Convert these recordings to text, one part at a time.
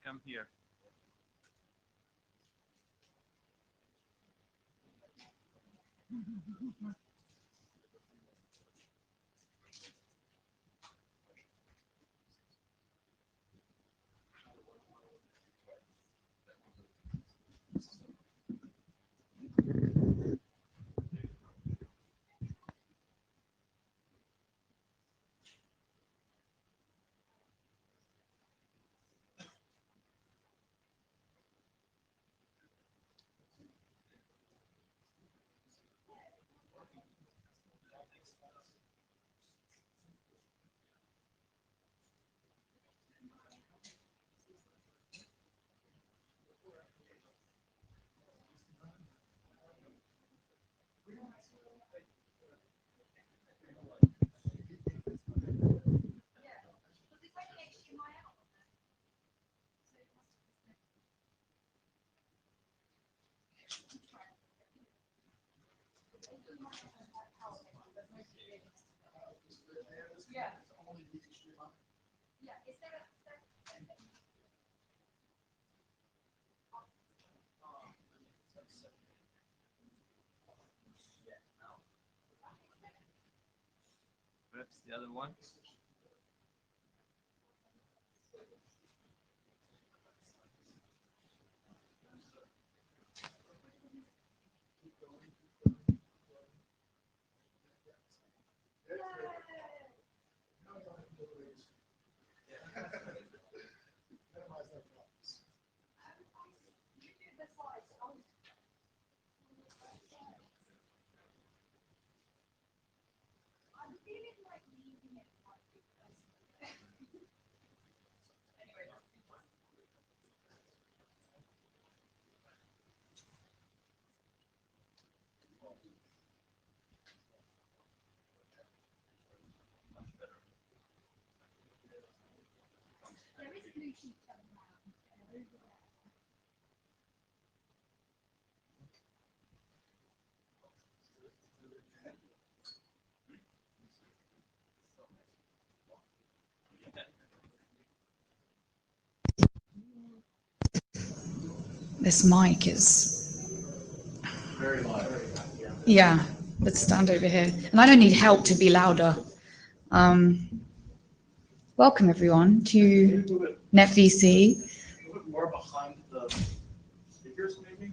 Come here. Perhaps the other one. This mic is Very loud. yeah. let's stand over here. And I don't need help to be louder. Welcome everyone to Netvc. A little bit more behind the speakers, maybe?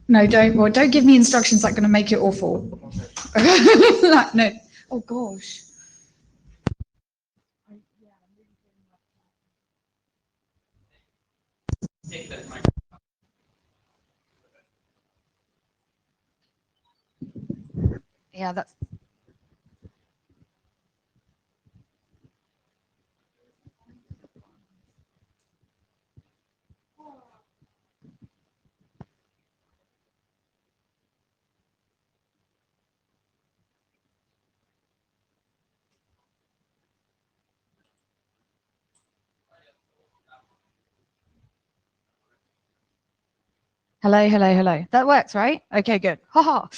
No, don't give me instructions that are going to make it awful. Okay. Like, no. Oh gosh. Take that mic. Yeah, that's. Hello, hello, hello. That works, right? Okay, good. Haha.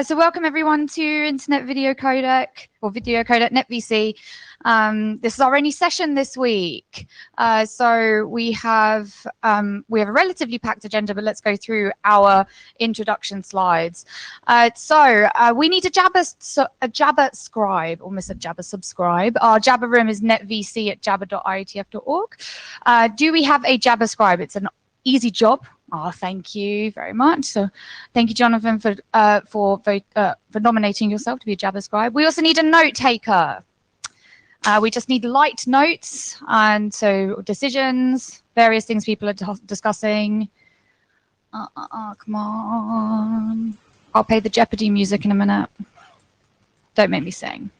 So welcome everyone to Internet Video Codec or Video Codec Netvc. This is our only session this week. So we have a relatively packed agenda, but let's go through our introduction slides. We need a Jabber scribe, almost a Jabber subscribe. Our Jabber room is netvc@jabber.ietf.org. Do we have a Jabber scribe? It's an easy job. Oh, thank you very much. So, thank you, Jonathan, for nominating yourself to be a Jabber scribe. We also need a note taker. We just need light notes, and so decisions, various things people are discussing. Come on. I'll play the Jeopardy music in a minute. Don't make me sing.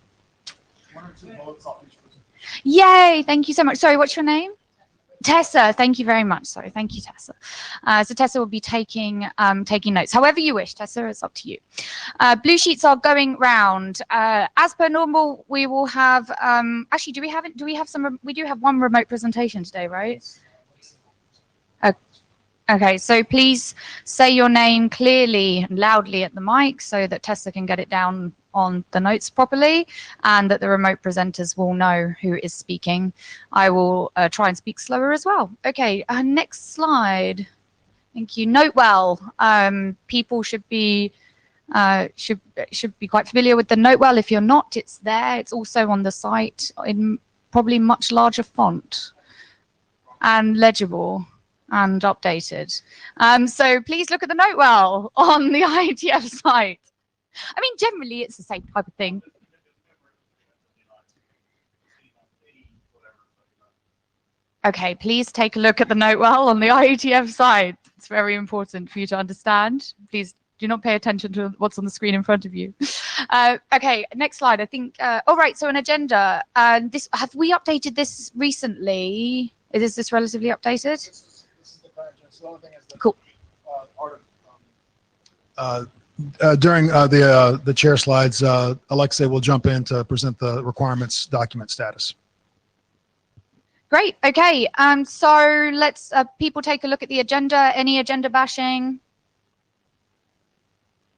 1 or 2 votes off each person. Yay! Thank you so much. Sorry, what's your name? Tessa, thank you very much. Sorry, thank you, Tessa. So Tessa will be taking notes. However you wish, Tessa, it's up to you. Blue sheets are going round. As per normal, we will have. Actually, do we have some? We do have one remote presentation today, right? Okay, so please say your name clearly and loudly at the mic so that Tessa can get it down on the notes properly and that the remote presenters will know who is speaking. I will try and speak slower as well. Okay, next slide. Thank you. Note well. People should be quite familiar with the note well. If you're not, it's there. It's also on the site in probably much larger font and legible and updated. So please look at the note well on the IETF site. I mean, generally, it's the same type of thing. Okay, please take a look at the note well on the IETF site. It's very important for you to understand. Please do not pay attention to what's on the screen in front of you. Okay, next slide. I think, all right, so an agenda. Have we updated this recently? Is this relatively updated? This is the current agenda. So the only thing is that, Cool. During the chair slides, Alexei will jump in to present the requirements document status. Great. Okay. So let's people take a look at the agenda. Any agenda bashing?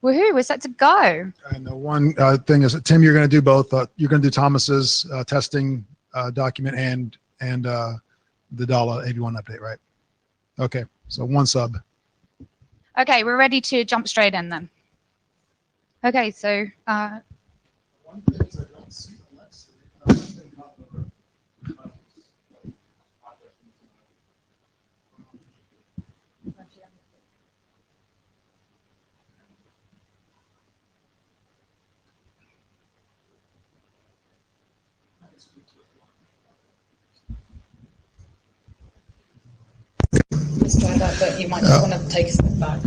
Woohoo! We're set to go. And the one thing is, Tim, you're going to do both. You're going to do Thomas's testing document and the DALA 81 update, right? Okay. So one sub. Okay, we're ready to jump straight in then. Okay, so one thing is I don't see Alexa. let's try that, but you might just want to take a step back.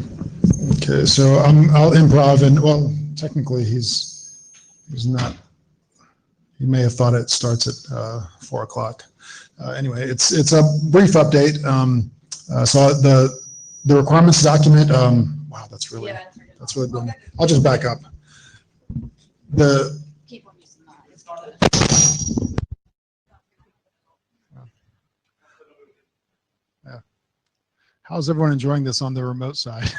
Okay, so I'll improv, and well, technically he's not. He may have thought it starts at 4 o'clock. Anyway, it's a brief update. So the requirements document. Wow, that's really good. I'll just back up. Keep on using that. Yeah. How's everyone enjoying this on the remote side?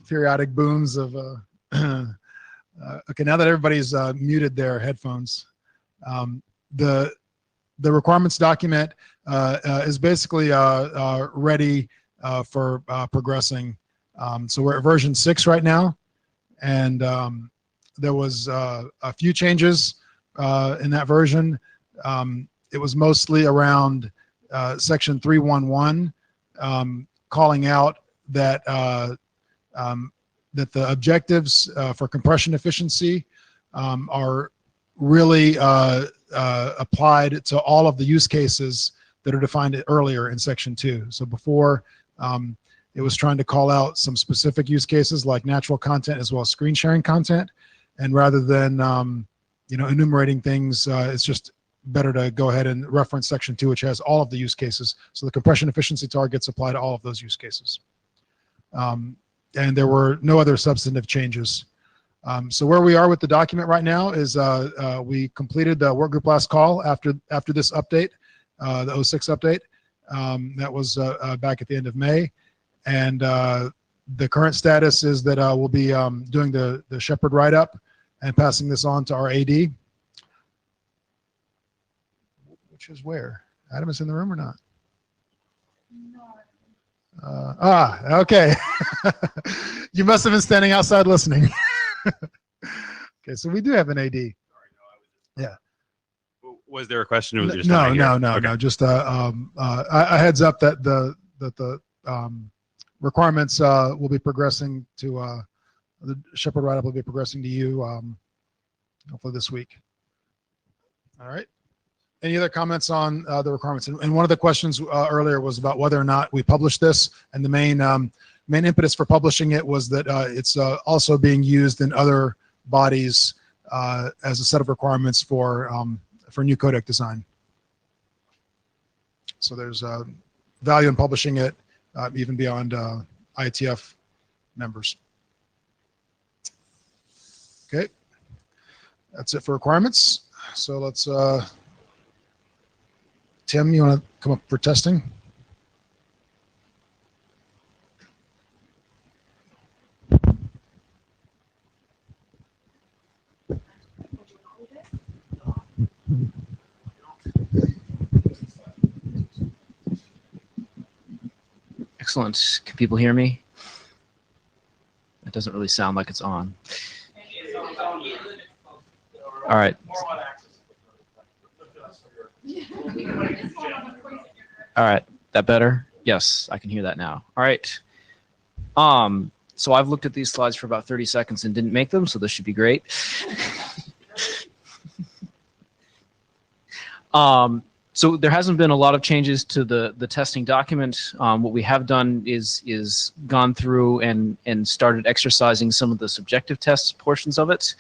Periodic booms of. Okay, now that everybody's muted their headphones, the requirements document is basically ready for progressing. So we're at version 6 right now. and there was a few changes in that version. It was mostly around section 311, calling out that that the objectives for compression efficiency are really applied to all of the use cases that are defined earlier in section 2. So before, it was trying to call out some specific use cases like natural content as well as screen sharing content, and rather than enumerating things, it's just better to go ahead and reference section 2, which has all of the use cases. So the compression efficiency targets apply to all of those use cases. And there were no other substantive changes. So where we are with the document right now is we completed the work group last call after this update, the 06 update. That was back at the end of May. And the current status is that we'll be doing the Shepherd write-up and passing this on to our AD. Which is where? Adam is in the room or not? Okay. You must have been standing outside listening. Okay, so we do have an AD. Yeah. Was there a question? Or was it just No. Just a heads up that the requirements will be progressing to the Shepherd write-up will be progressing to you hopefully this week. All right. Any other comments on the requirements? And one of the questions earlier was about whether or not we publish this, and the main impetus for publishing it was that it's also being used in other bodies as a set of requirements for new codec design. So there's value in publishing it even beyond IETF members. Okay, that's it for requirements. So let's. Tim, you want to come up for testing? Excellent. Can people hear me? It doesn't really sound like it's on. All right. All right, that better? Yes, I can hear that now. All right. So I've looked at these slides for about 30 seconds and didn't make them, so this should be great. So there hasn't been a lot of changes to the testing document. What we have done is gone through and started exercising some of the subjective test portions of it.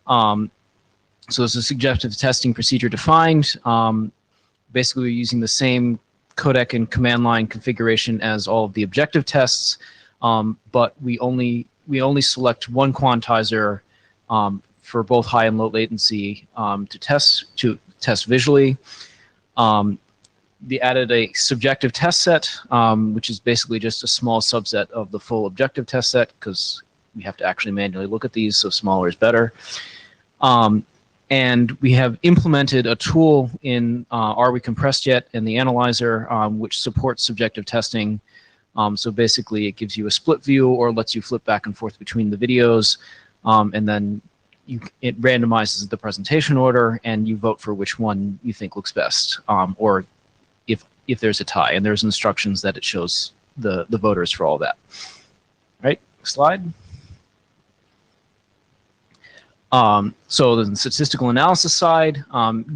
So there's a subjective testing procedure defined. Basically, we're using the same codec and command line configuration as all of the objective tests, but we only select one quantizer for both high and low latency to test visually. They added a subjective test set, which is basically just a small subset of the full objective test set, because we have to actually manually look at these, so smaller is better. And we have implemented a tool in Are We Compressed Yet and the analyzer, which supports subjective testing. So basically, it gives you a split view or lets you flip back and forth between the videos, and then it randomizes the presentation order, and you vote for which one you think looks best, or if there's a tie. And there's instructions that it shows the voters for all that. All right, next slide. So the statistical analysis side,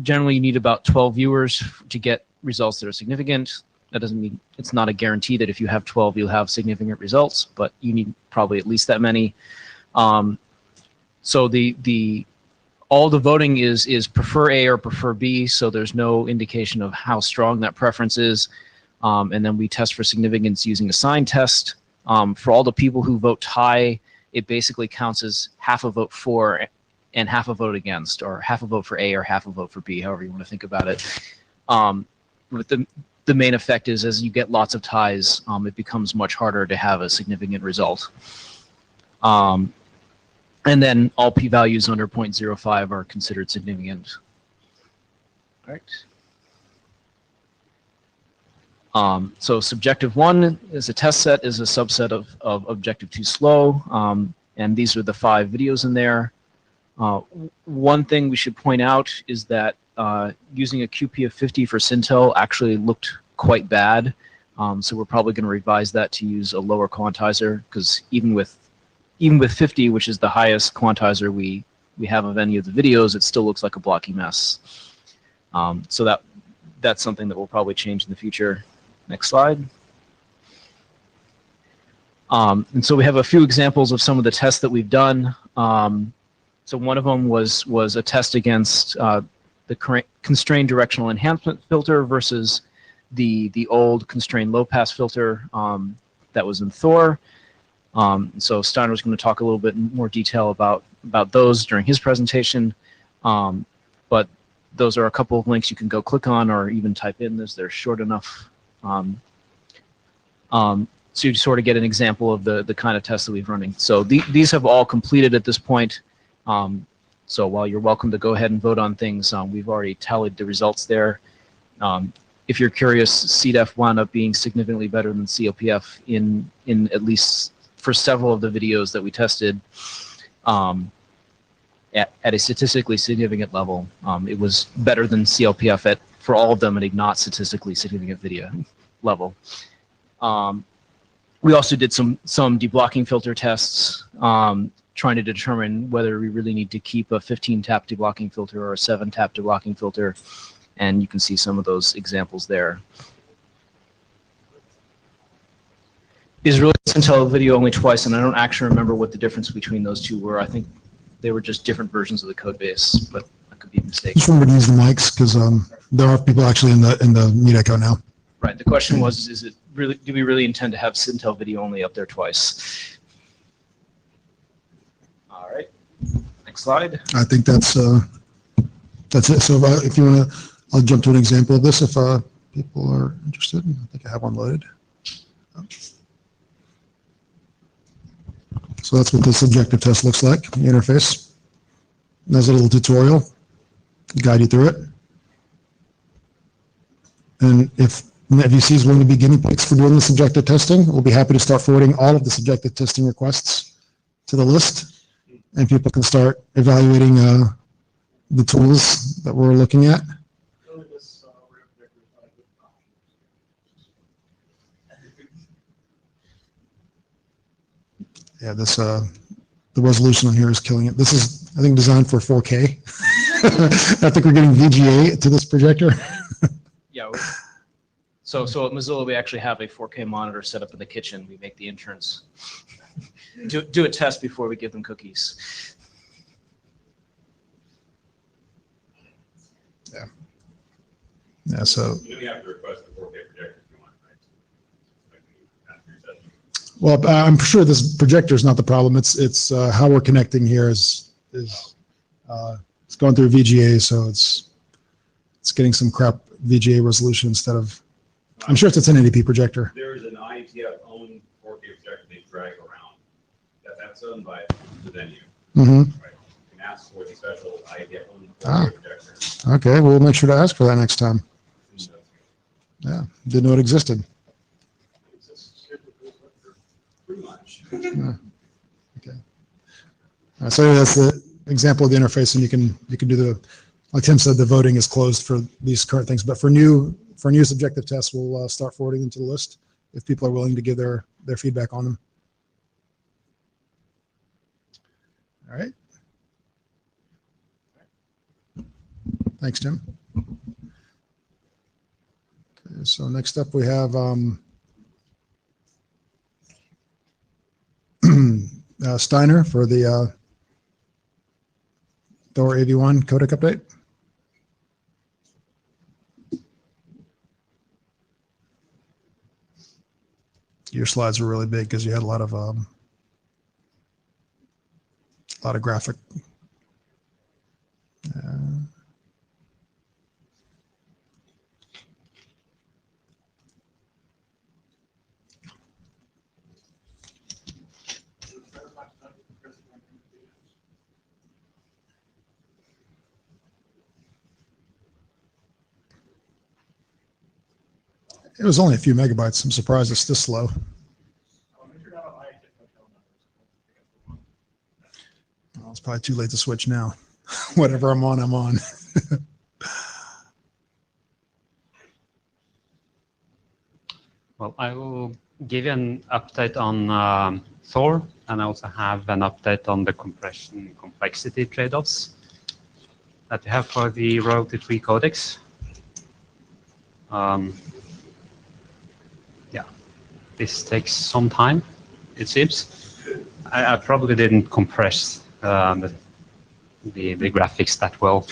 generally you need about 12 viewers to get results that are significant. That doesn't mean it's not a guarantee that if you have 12 you'll have significant results, but you need probably at least that many. So all the voting is prefer A or prefer B, so there's no indication of how strong that preference is. And then we test for significance using a sign test. For all the people who vote tie, it basically counts as half a vote for and half a vote against, or half a vote for A or half a vote for B, however you want to think about it. But the main effect is as you get lots of ties, it becomes much harder to have a significant result. And then all p-values under 0.05 are considered significant. All right. So subjective 1 is a test set, is a subset of objective 2 slow. and these are the 5 videos in there. One thing we should point out is that using a QP of 50 for Cintel actually looked quite bad. So we're probably going to revise that to use a lower quantizer, because even with 50, which is the highest quantizer we have of any of the videos, it still looks like a blocky mess. So that's something that will probably change in the future. Next slide. And so we have a few examples of some of the tests that we've done. So one of them was a test against the constrained directional enhancement filter versus the old constrained low pass filter that was in Thor. So Steiner was going to talk a little bit more detail about those during his presentation, but those are a couple of links you can go click on or even type in this. They're short enough. So you sort of get an example of the kind of tests that we've running. So these have all completed at this point. So while you're welcome to go ahead and vote on things, we've already tallied the results there. If you're curious, CDEF wound up being significantly better than COPF in at least for several of the videos that we tested at a statistically significant level. It was better than CLPF for all of them at a not statistically significant video level. We also did some deblocking filter tests, trying to determine whether we really need to keep a 15-tap deblocking filter or a 7-tap deblocking filter, and you can see some of those examples there. Is really Cintel video only twice, and I don't actually remember what the difference between those two were. I think they were just different versions of the code base, but I could be mistaken. Just remember to use the mics, because there are people actually in the Meet Echo now. Right. The question was, is it really? Do we really intend to have Cintel video only up there twice? All right. Next slide. I think that's it. So if you want to, I'll jump to an example of this if people are interested. I think I have one loaded. So that's what the subjective test looks like, the interface. There's a little tutorial to guide you through it. And if Netvc is willing to be guinea pigs for doing the subjective testing, we'll be happy to start forwarding all of the subjective testing requests to the list, and people can start evaluating the tools that we're looking at. Yeah, this the resolution on here is killing it. This is, I think, designed for 4K. I think we're getting VGA to this projector. Yeah. So at Mozilla, we actually have a 4K monitor set up in the kitchen. We make the interns do a test before we give them cookies. Yeah. Yeah. So. You have to request a 4K projector if you want, right? Well, I'm sure this projector is not the problem. It's how we're connecting here is it's going through VGA, so it's getting some crap VGA resolution instead of. I'm sure it's an NADP projector. There's an IETF owned 4K projector they drag around. That's owned by the venue. Mm-hmm. Right. You can ask for the special IETF owned 4K projector. Okay, we'll make sure to ask for that next time. Yeah, didn't know it existed. Pretty much. Yeah. Okay. So that's the example of the interface, and you can do the, like Tim said, the voting is closed for these current things, but for new subjective tests, we'll start forwarding them to the list if people are willing to give their feedback on them. All right. Thanks, Tim. Okay, so next up we have Steiner for the Thor AV1 codec update. Your slides were really big because you had a lot of graphic. It was only a few megabytes. I'm surprised it's this slow. It's probably too late to switch now. Whatever I'm on, I'm on. Well, I will give you an update on Thor, and I also have an update on the compression complexity trade-offs that we have for the royalty-free codecs. Yeah, this takes some time, it seems. I probably didn't compress the graphics that well.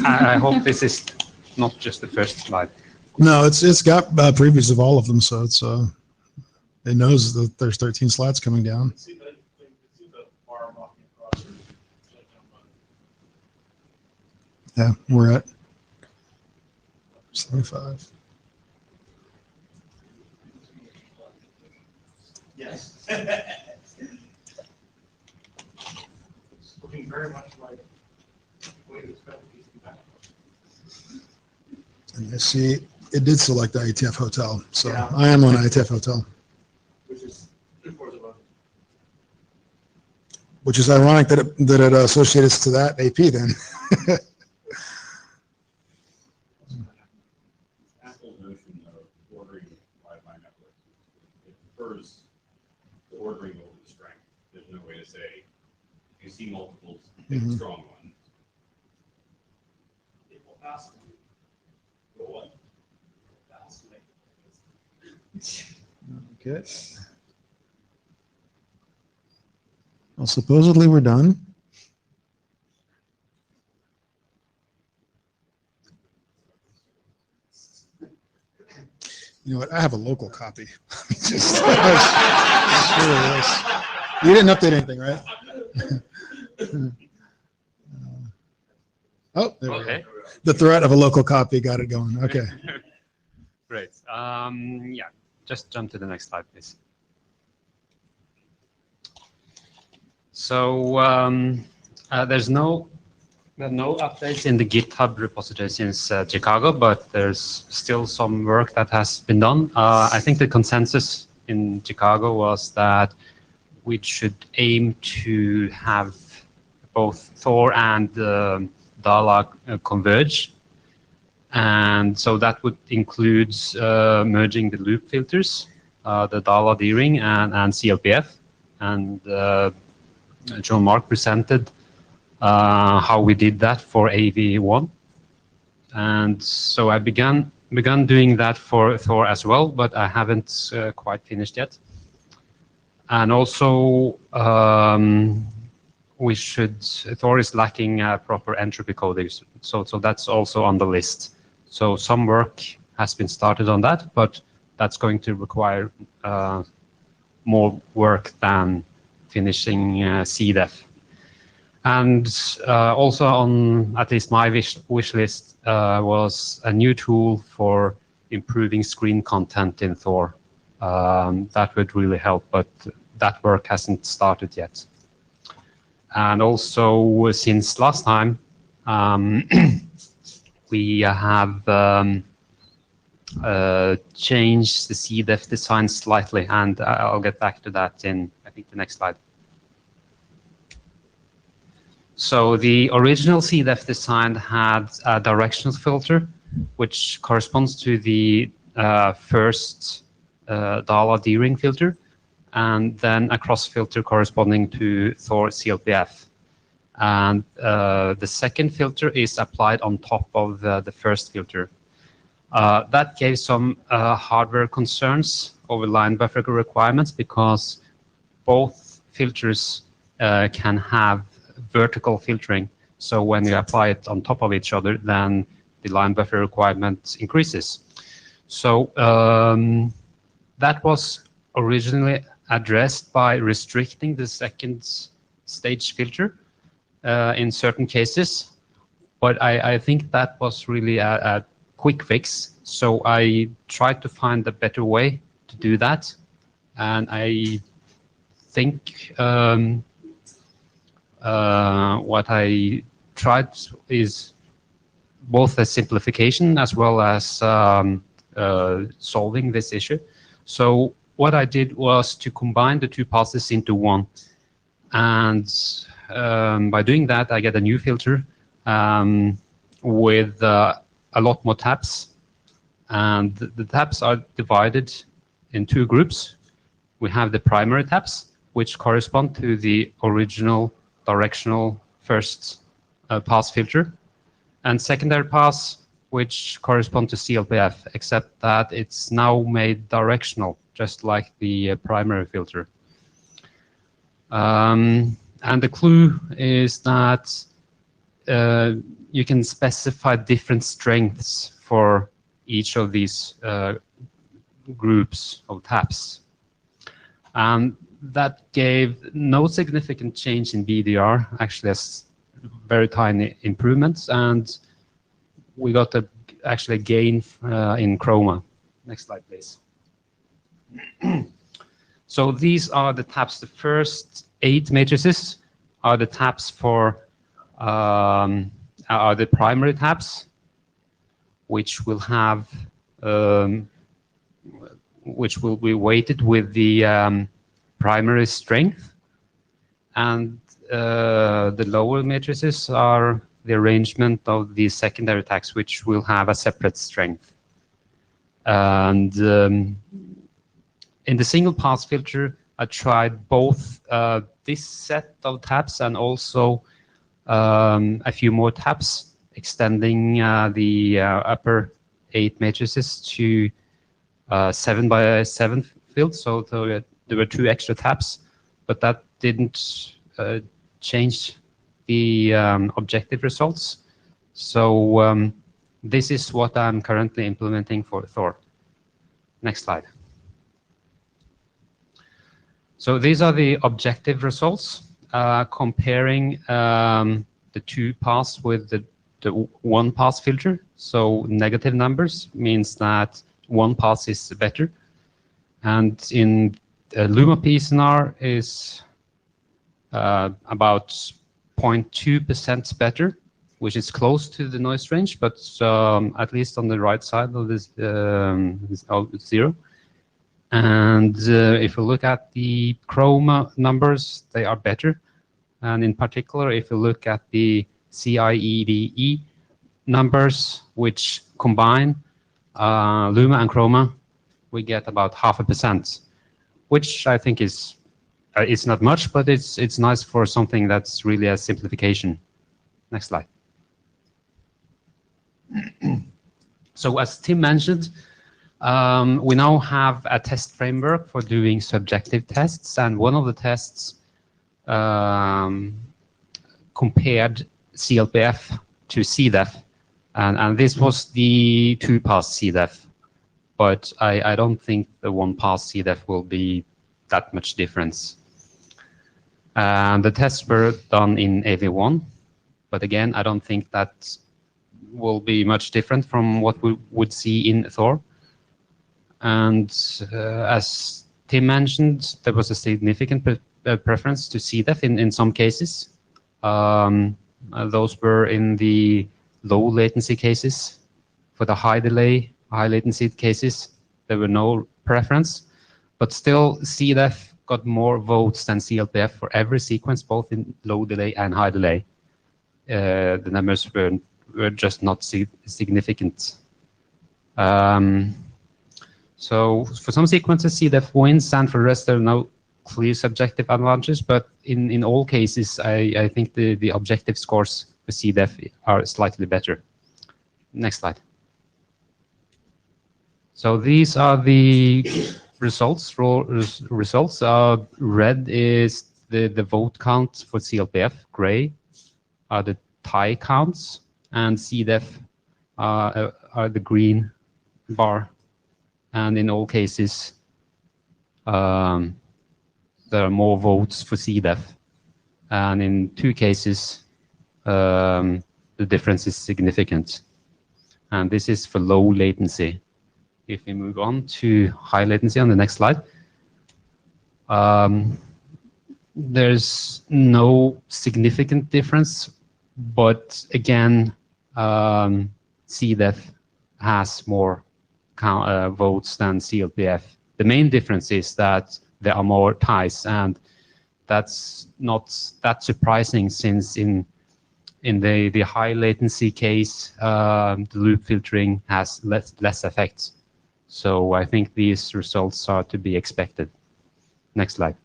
I hope this is not just the first slide. No, it's got previews of all of them, so it knows that there's 13 slides coming down. See the bar walking across. Yeah, we're at 75. Yes. It's looking very much like the way to expect these to be back. And I see it did select the IETF hotel, so Yeah. I am on IETF hotel, Which is 3/4 of a. which is ironic that it associates to that AP then. Apple's notion of ordering Wi-Fi networks, it prefers the ordering over the strength. There's no way to say, if you see multiples, pick the Mhm. strong one. It will pass. Go what? Pass. Okay. Well, supposedly we're done. You know what? I have a local copy. Just, sure is. You didn't update anything, right? Oh, there we go. Okay, The threat of a local copy got it going. Okay. great. Yeah, just jump to the next slide, please. So there are no updates in the GitHub repository since Chicago, but there's still some work that has been done. I think the consensus in Chicago was that we should aim to have both Thor and Dala converge. And so that would include merging the loop filters, the Dala D-ring and CLPF. And John Mark presented how we did that for AV1. And so I began doing that for Thor as well, but I haven't quite finished yet. And also, Thor is lacking proper entropy coding, so that's also on the list. So some work has been started on that, but that's going to require more work than finishing CDEF. And also on at least my wish list was a new tool for improving screen content in Thor. That would really help, but that work hasn't started yet. And also, since last time, we have changed the CDEF design slightly, and I'll get back to that in, I think, the next slide. So the original CDEF design had a directional filter, which corresponds to the first Dala D-ring filter, and then a cross filter corresponding to Thor CLPF. And the second filter is applied on top of the first filter. That gave some hardware concerns over line buffer requirements because both filters can have vertical filtering. So when you apply it on top of each other, then the line buffer requirement increases. So that was originally addressed by restricting the second stage filter in certain cases. But I think that was really a quick fix. So I tried to find a better way to do that. And I think what I tried is both a simplification as well as solving this issue. So what I did was to combine the two passes into one. And by doing that, I get a new filter with a lot more tabs. And the tabs are divided in two groups. We have the primary tabs, which correspond to the original directional first pass filter, and secondary pass, which correspond to CLPF, except that it's now made directional, just like the primary filter. And the clue is that you can specify different strengths for each of these groups of tabs. And that gave no significant change in BDR, actually as very tiny improvements, and we got actually a gain in chroma. Next slide, please. So these are the tabs. The first 8 matrices are the tabs for are the primary tabs, which will have which will be weighted with the primary strength, and the lower matrices are the arrangement of the secondary tabs, which will have a separate strength. And in the single pass filter, I tried both this set of tabs and also a few more tabs, extending the upper 8 matrices to 7 by 7 field. So there were 2 extra tabs, but that didn't change the objective results. So this is what I'm currently implementing for Thor. Next slide. So these are the objective results, comparing the 2 pass with the 1 pass filter. So negative numbers means that 1 pass is better. And in Luma PSNR is about 0.2% better, which is close to the noise range, but at least on the right side of this is 0. And if you look at the chroma numbers, they are better. And in particular, if you look at the CIEDE numbers, which combine Luma and chroma, we get about 0.5%, which I think is it's not much, but it's nice for something that's really a simplification. Next slide. So as Tim mentioned, we now have a test framework for doing subjective tests, and one of the tests compared CLPF to CDEF, and this was the 2-pass CDEF, but I don't think the 1-pass CDEF will be that much difference. The tests were done in AV1, but again, I don't think that will be much different from what we would see in Thor. And as Tim mentioned, there was a significant preference to CDEF in some cases. Those were in the low latency cases. For the high delay, high latency cases, there were no preference, but still CDEF got more votes than CLPF for every sequence, both in low delay and high delay. The numbers were just not significant. So for some sequences, CDEF wins, and for the rest, there are no clear subjective advantages. But in all cases, I think the objective scores for CDEF are slightly better. Next slide. So these are the results. Results. Red is the vote count for CLPF. Gray are the tie counts, and CDEF are the green bar. And in all cases, there are more votes for CDEF. And in 2 cases, the difference is significant. And this is for low latency. If we move on to high latency on the next slide, there's no significant difference. But again, CDEF has more votes than CLPF. The main difference is that there are more ties, and that's not that surprising, since in the high latency case, the loop filtering has less effects. So I think these results are to be expected. Next slide.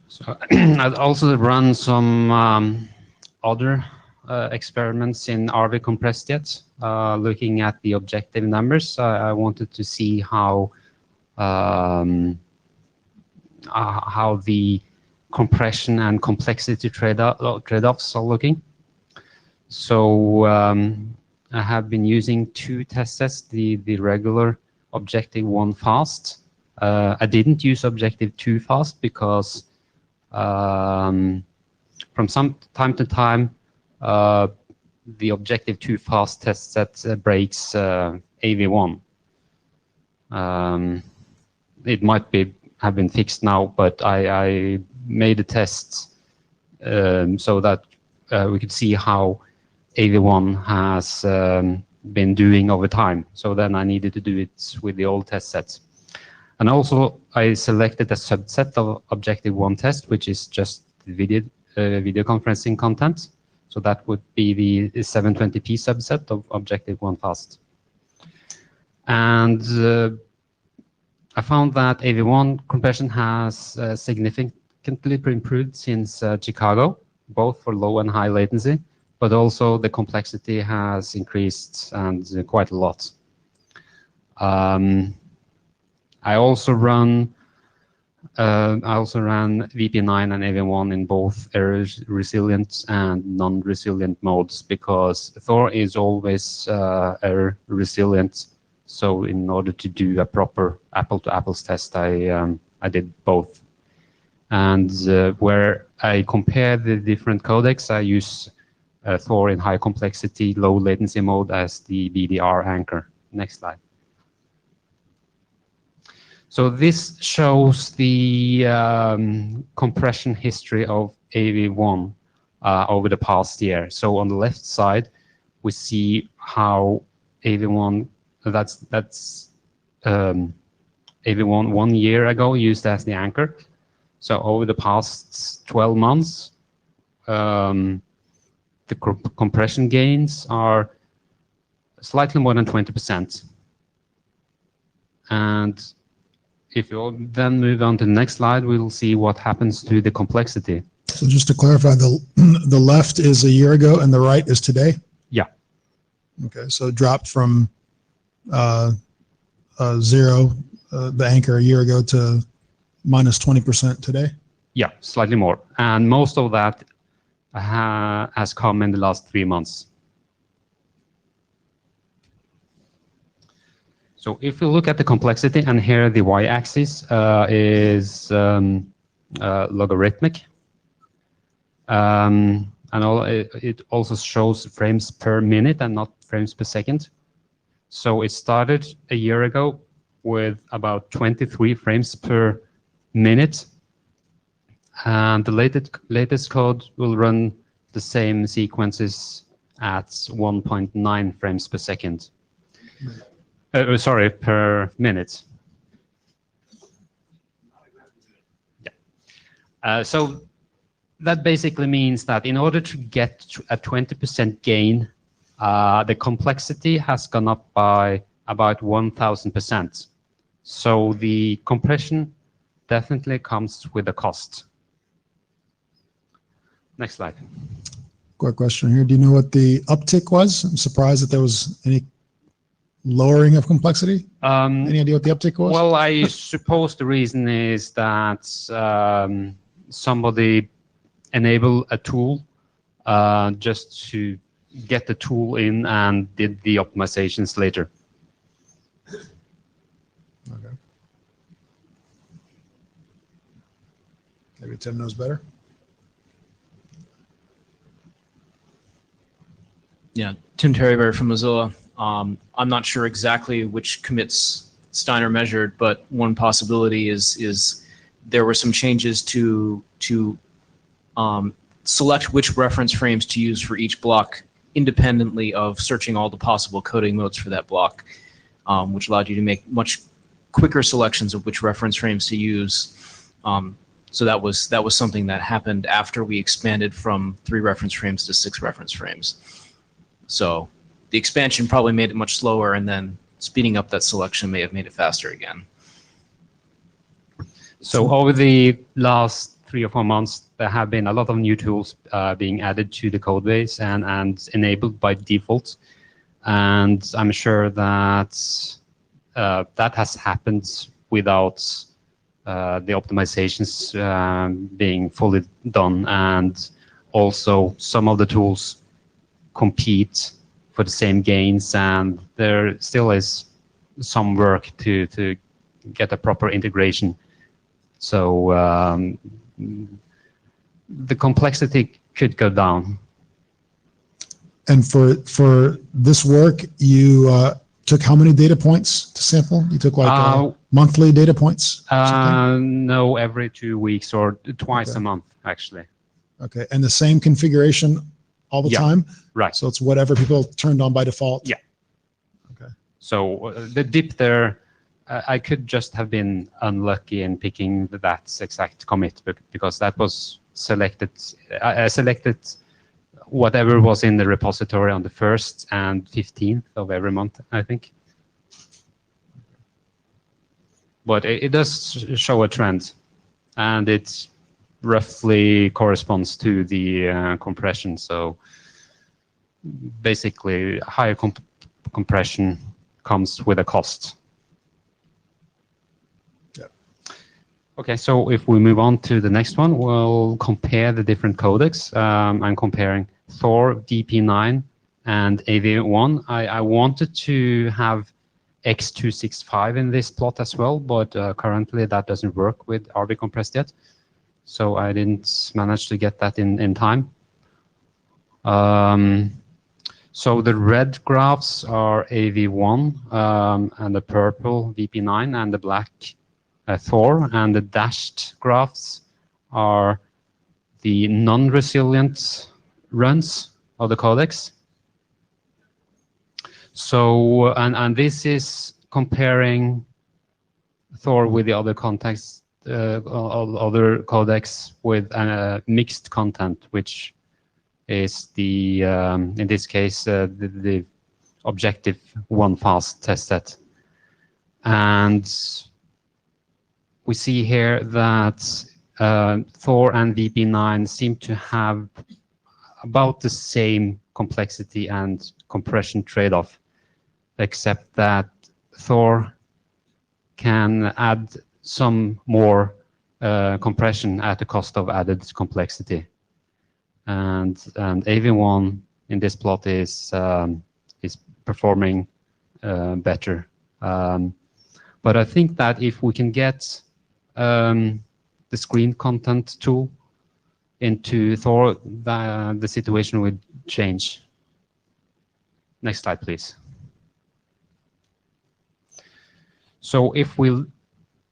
So I'd also run some other experiments in RV compressed jets, looking at the objective numbers. I wanted to see how the compression and complexity trade-offs are looking. So I have been using two test sets, the regular Objective 1 fast. I didn't use Objective 2 fast because from some time to time, the Objective 2 fast test set breaks AV1. It might have been fixed now, but I made a test so that we could see how AV1 has been doing over time. So then I needed to do it with the old test sets. And also I selected a subset of Objective 1 test, which is just video conferencing content. So that would be the 720p subset of Objective 1 fast. And I found that AV1 compression has significantly improved since Chicago, both for low and high latency, but also the complexity has increased, and quite a lot. I also ran VP9 and AV1 in both error resilient and non-resilient modes, because Thor is always error resilient. So in order to do a proper apple-to-apples test, I did both. And where I compare the different codecs, I use Thor in high complexity, low latency mode as the BDR anchor. Next slide. So this shows the compression history of AV1 over the past year. So on the left side, we see how AV1, that's AV1 1 year ago used as the anchor. So over the past 12 months, the compression gains are slightly more than 20%. And if you then move on to the next slide, we'll see what happens to the complexity. So just to clarify, the left is a year ago and the right is today? Yeah. Okay, so it dropped from zero, the anchor a year ago, to minus 20% today? Yeah, slightly more. And most of that has come in the last 3 months. So if we look at the complexity, and here the y-axis is logarithmic, and it also shows frames per minute and not frames per second. So it started a year ago with about 23 frames per minute, and the latest code will run the same sequences at 1.9 frames per second. Sorry, per minute. Yeah. So that basically means that in order to get a 20% gain, the complexity has gone up by about 1,000%. So the compression definitely comes with a cost. Next slide. Quick question here. Do you know what the uptick was? I'm surprised that there was any lowering of complexity. Any idea what the uptick was? Well, I suppose the reason is that somebody enabled a tool just to get the tool in and did the optimizations later. Okay. Maybe Tim knows better. Yeah, Tim Terryberry from Mozilla. I'm not sure exactly which commits Steiner measured, but one possibility is there were some changes to select which reference frames to use for each block independently of searching all the possible coding modes for that block, which allowed you to make much quicker selections of which reference frames to use. So that was something that happened after we expanded from 3 reference frames to 6 reference frames. So the expansion probably made it much slower, and then speeding up that selection may have made it faster again. So over the last 3 or 4 months, there have been a lot of new tools being added to the code base and enabled by default. And I'm sure that that has happened without the optimizations being fully done. And also some of the tools compete for the same gains, and there still is some work to get a proper integration. So the complexity could go down. And for this work, you took how many data points to sample? You took like monthly data points? No, every 2 weeks or twice a month, actually. Okay, and the same configuration all the time? Right. So it's whatever people turned on by default? Yeah. Okay. So the dip there, I could just have been unlucky in picking that exact commit, because that was selected. I selected whatever was in the repository on the 1st and 15th of every month, I think. But it does show a trend, and it roughly corresponds to the compression. So basically, higher compression comes with a cost. Okay, so if we move on to the next one, we'll compare the different codecs. I'm comparing Thor, VP9, and AV1. I wanted to have X265 in this plot as well, but currently that doesn't work with RV compressed yet. So I didn't manage to get that in time. So the red graphs are AV1, and the purple VP9, and the black Thor, and the dashed graphs are the non-resilient runs of the codecs. So, and this is comparing Thor with the other contexts, other codecs with mixed content, which is the in this case the objective one-fast test set. And we see here that Thor and VP9 seem to have about the same complexity and compression trade-off, except that Thor can add some more compression at the cost of added complexity. And AV1 in this plot is performing better. But I think that if we can get the screen content tool into Thor, the situation would change. Next slide, please. So if we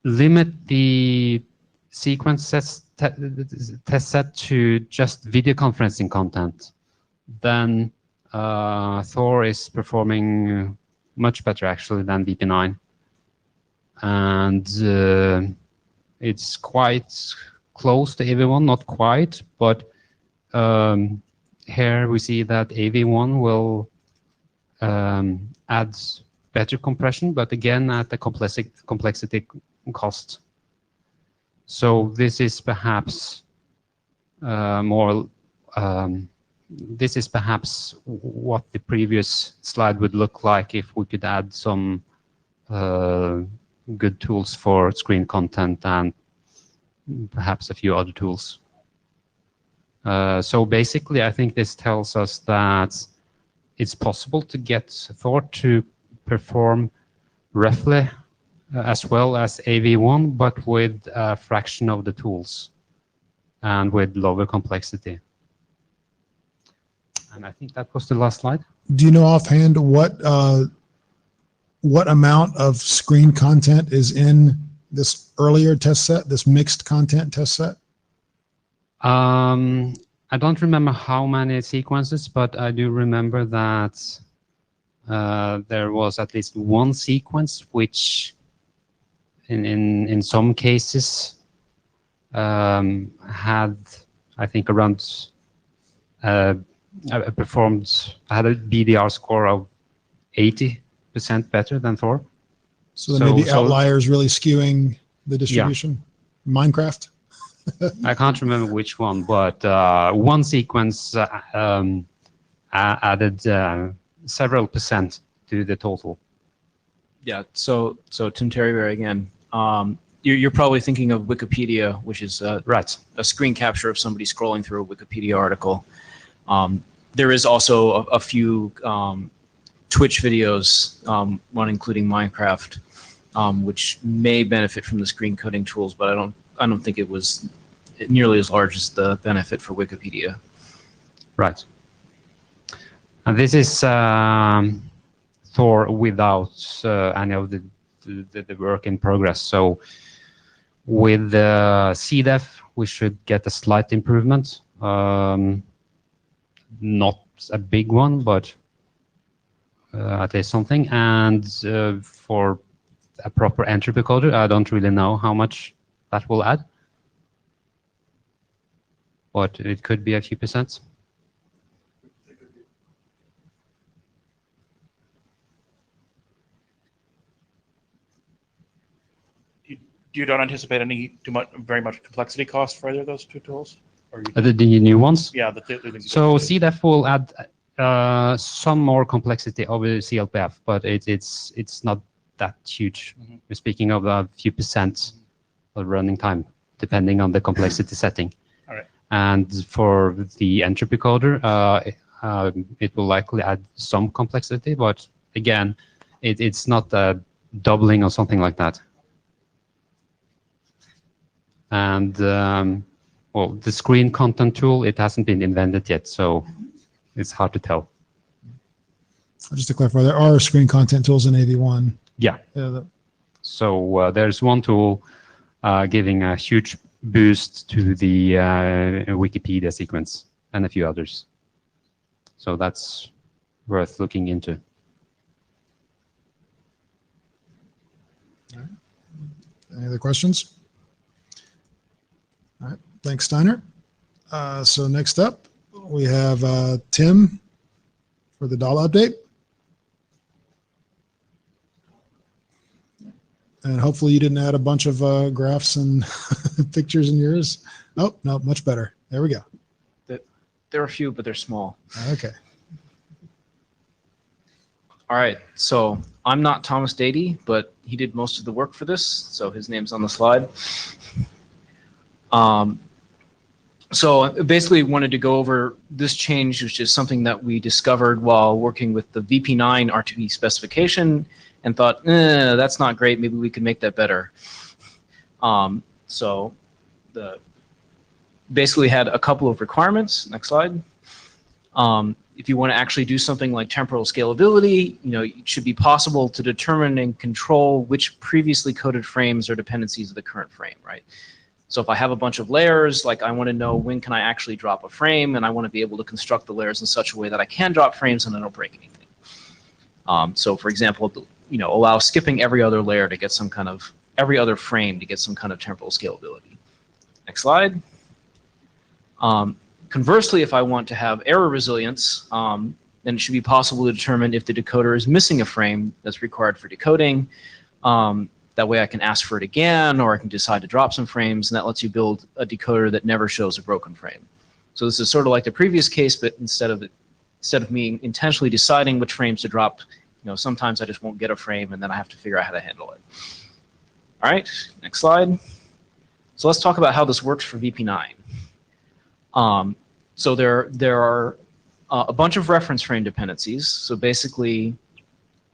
limit the sequence test set to just video conferencing content, then Thor is performing much better actually than VP9. And it's quite close to AV1, not quite, but here we see that AV1 will add better compression, but again at the complexity cost. So this is perhaps this is perhaps what the previous slide would look like if we could add some good tools for screen content and perhaps a few other tools. So basically, I think this tells us that it's possible to get Thor to perform roughly as well as AV1, but with a fraction of the tools and with lower complexity. And I think that was the last slide. Do you know offhand what amount of screen content is in this earlier test set, this mixed content test set? I don't remember how many sequences, but I do remember that there was at least one sequence which, in some cases, had, I think, around had a BDR score of 80% better than Thor. So there may be outliers really skewing the distribution. Minecraft. I can't remember which one, but one sequence added several percent to the total. Yeah. So Tim Terryberry again. You're probably thinking of Wikipedia, which is Right. a screen capture of somebody scrolling through a Wikipedia article. There is also a few Twitch videos, one including Minecraft, which may benefit from the screen coding tools, but I don't think it was nearly as large as the benefit for Wikipedia. Right. And this is Thor without any of the work in progress. So with CDEF, we should get a slight improvement. Not a big one, but at least something. And for a proper entropy coder, I don't really know how much that will add, but it could be a few percent. You don't anticipate any very much complexity cost for either of those two tools? Or The new ones? yeah. So CDEF will add some more complexity over CLPF, but it's not that huge. Mhm. We're speaking of a few percent of running time, depending on the complexity setting. All right. And for the entropy coder, it will likely add some complexity, but again, it's not a doubling or something like that. And well, the screen content tool, it hasn't been invented yet, so it's hard to tell. Just to clarify, there are screen content tools in AV1. Yeah. So there's one tool giving a huge boost to the Wikipedia sequence and a few others. So that's worth looking into. Any other questions? All right, thanks, Steiner. So next up, we have Tim for the DALA update. And hopefully you didn't add a bunch of graphs and pictures in yours. Oh, no, much better. There we go. There are a few, but they're small. Okay. All right, so I'm not Thomas Dady, but he did most of the work for this, so his name's on the slide. So I basically wanted to go over this change, which is something that we discovered while working with the VP9 RTP specification and thought, that's not great, maybe we could make that better. So basically had a couple of requirements. Next slide. If you want to actually do something like temporal scalability, it should be possible to determine and control which previously coded frames are dependencies of the current frame, right? So if I have a bunch of layers, like I want to know when can I actually drop a frame, and I want to be able to construct the layers in such a way that I can drop frames and I don't break anything. So for example, allow skipping every other layer to get some kind of, every other frame to get some kind of temporal scalability. Next slide. Conversely, if I want to have error resilience, then it should be possible to determine if the decoder is missing a frame that's required for decoding. That way I can ask for it again, or I can decide to drop some frames, and that lets you build a decoder that never shows a broken frame. So this is sort of like the previous case, but instead of me intentionally deciding which frames to drop, sometimes I just won't get a frame, and then I have to figure out how to handle it. All right, next slide. So let's talk about how this works for VP9. So there are a bunch of reference frame dependencies. So basically,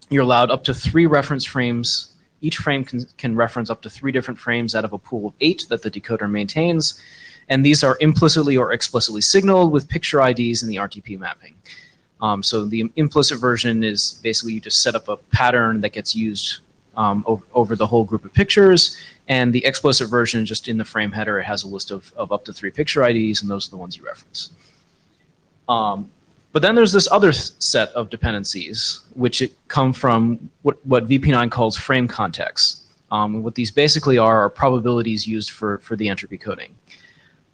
you're allowed up to 3 reference frames. Each frame can reference up to 3 different frames out of a pool of 8 that the decoder maintains. And these are implicitly or explicitly signaled with picture IDs in the RTP mapping. So the implicit version is basically you just set up a pattern that gets used over the whole group of pictures. And the explicit version, just in the frame header, it has a list of up to 3 picture IDs, and those are the ones you reference. But then there's this other set of dependencies, which come from what VP9 calls frame contexts. What these basically are probabilities used for the entropy coding.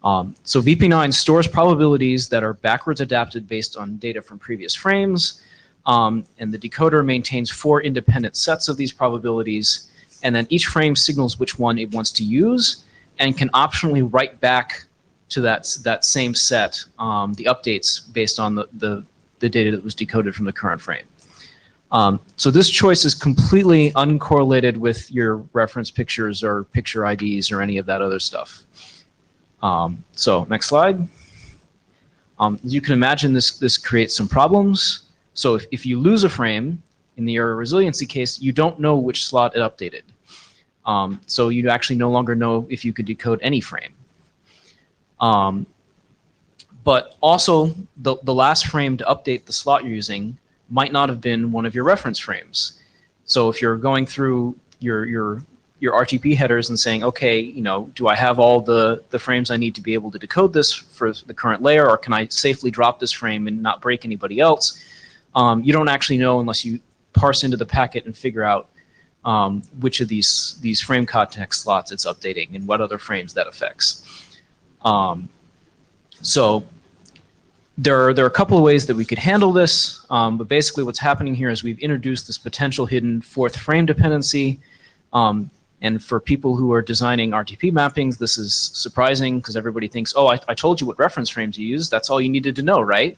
So VP9 stores probabilities that are backwards adapted based on data from previous frames, and the decoder maintains 4 independent sets of these probabilities, and then each frame signals which one it wants to use, and can optionally write back to that same set the updates based on the data that was decoded from the current frame. So this choice is completely uncorrelated with your reference pictures or picture IDs or any of that other stuff. So next slide. As you can imagine, this creates some problems. So if you lose a frame, in the error resiliency case, you don't know which slot it updated. So you actually no longer know if you could decode any frame. But also, the last frame to update the slot you're using might not have been one of your reference frames. So if you're going through your RTP headers and saying, okay, you know, do I have all the frames I need to be able to decode this for the current layer, or can I safely drop this frame and not break anybody else? You don't actually know unless you parse into the packet and figure out which of these frame context slots it's updating and what other frames that affects. So there are a couple of ways that we could handle this, but basically what's happening here is we've introduced this potential hidden 4th frame dependency. And for people who are designing RTP mappings, this is surprising because everybody thinks, oh, I told you what reference frames you use. That's all you needed to know, right?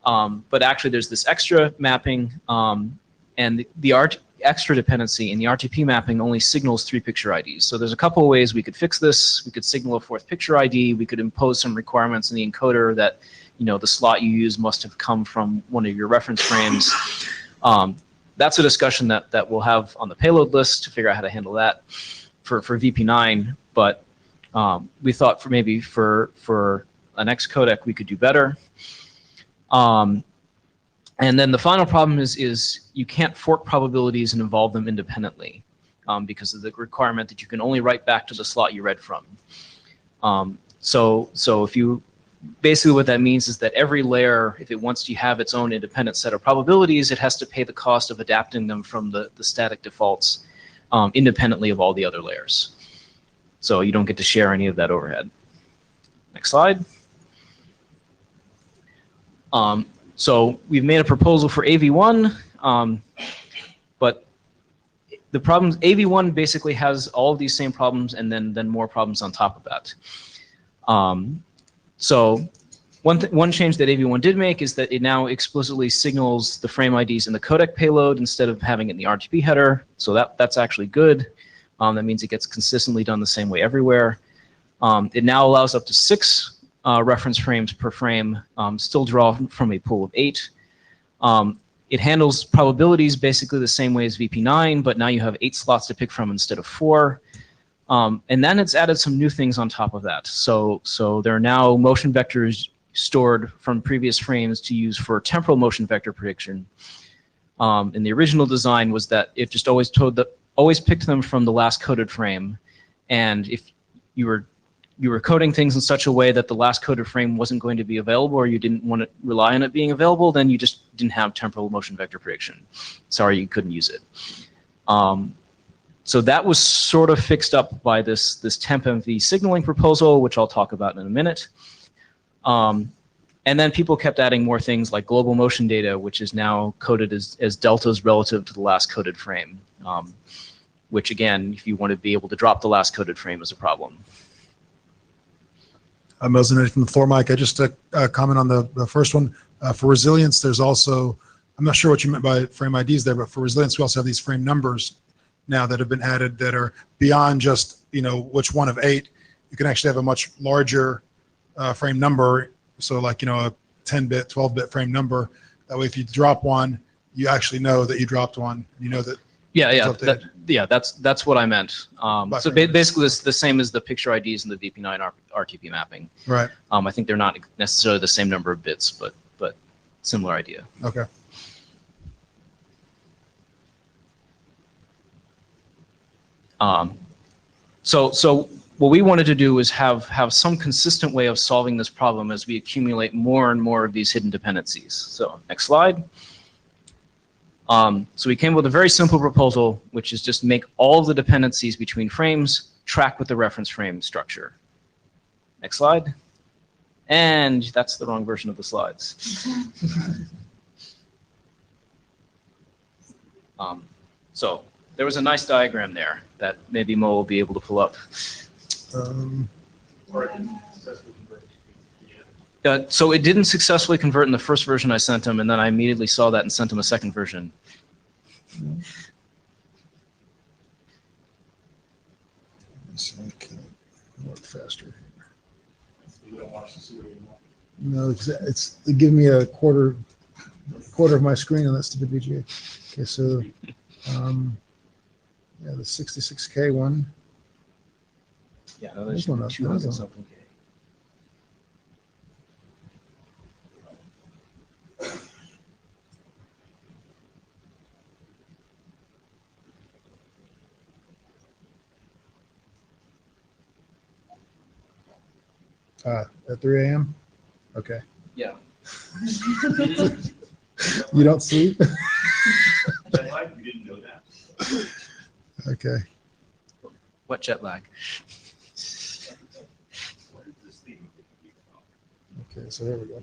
But actually, there's this extra mapping, and the extra dependency in the RTP mapping only signals 3 picture IDs. So there's a couple of ways we could fix this. We could signal a 4th picture ID. We could impose some requirements in the encoder that, you know, the slot you use must have come from one of your reference frames. That's a discussion that we'll have on the payload list to figure out how to handle that for VP9. But we thought maybe for an X codec we could do better. And then the final problem is you can't fork probabilities and involve them independently because of the requirement that you can only write back to the slot you read from. So if you basically what that means is that every layer, if it wants to have its own independent set of probabilities, it has to pay the cost of adapting them from the static defaults independently of all the other layers. So you don't get to share any of that overhead. Next slide. So we've made a proposal for AV1, but the problems, AV1 basically has all of these same problems and then more problems on top of that. So one change that AV1 did make is that it now explicitly signals the frame IDs in the codec payload instead of having it in the RTP header. So that's actually good. That means it gets consistently done the same way everywhere. It now allows up to 6 reference frames per frame, still draw from a pool of 8. It handles probabilities basically the same way as VP9, but now you have 8 slots to pick from instead of 4. And then it's added some new things on top of that. So there are now motion vectors stored from previous frames to use for temporal motion vector prediction. And the original design was that it just always picked them from the last coded frame. And if you were coding things in such a way that the last coded frame wasn't going to be available, or you didn't want to rely on it being available, then you just didn't have temporal motion vector prediction. Sorry, you couldn't use it. So that was sort of fixed up by this TempMV signaling proposal, which I'll talk about in a minute. And then people kept adding more things like global motion data, which is now coded as deltas relative to the last coded frame, which again, if you want to be able to drop the last coded frame, is a problem. I'm Mosin from the floor, Mike. I just comment on the first one. For resilience, there's also, I'm not sure what you meant by frame IDs there, but for resilience, we also have these frame numbers now that have been added that are beyond just, you know, which one of 8. You can actually have a much larger frame number. So like, you know, a 10-bit, 12-bit frame number. That way, if you drop one, you actually know that you dropped one. You know that. That's what I meant. So basically, it's the same as the picture IDs in the VP9 RTP mapping. Right. I think they're not necessarily the same number of bits, but similar idea. Okay. So what we wanted to do is have some consistent way of solving this problem as we accumulate more and more of these hidden dependencies. So next slide. So we came with a very simple proposal, which is just make all of the dependencies between frames track with the reference frame structure. Next slide. And that's the wrong version of the slides. So there was a nice diagram there that maybe Mo will be able to pull up. So it didn't successfully convert in the first version I sent him, and then I immediately saw that and sent him a second version. So I can work faster. No, it's they give me a quarter of my screen on that stupid VGA. Okay, so yeah, the 66K one. Yeah, no, There's one up. 200 something K. At 3 a.m. Okay. Yeah. You don't sleep? Jet lag, you didn't know that. Okay. What jet lag? What is this thing? Okay, so here we go.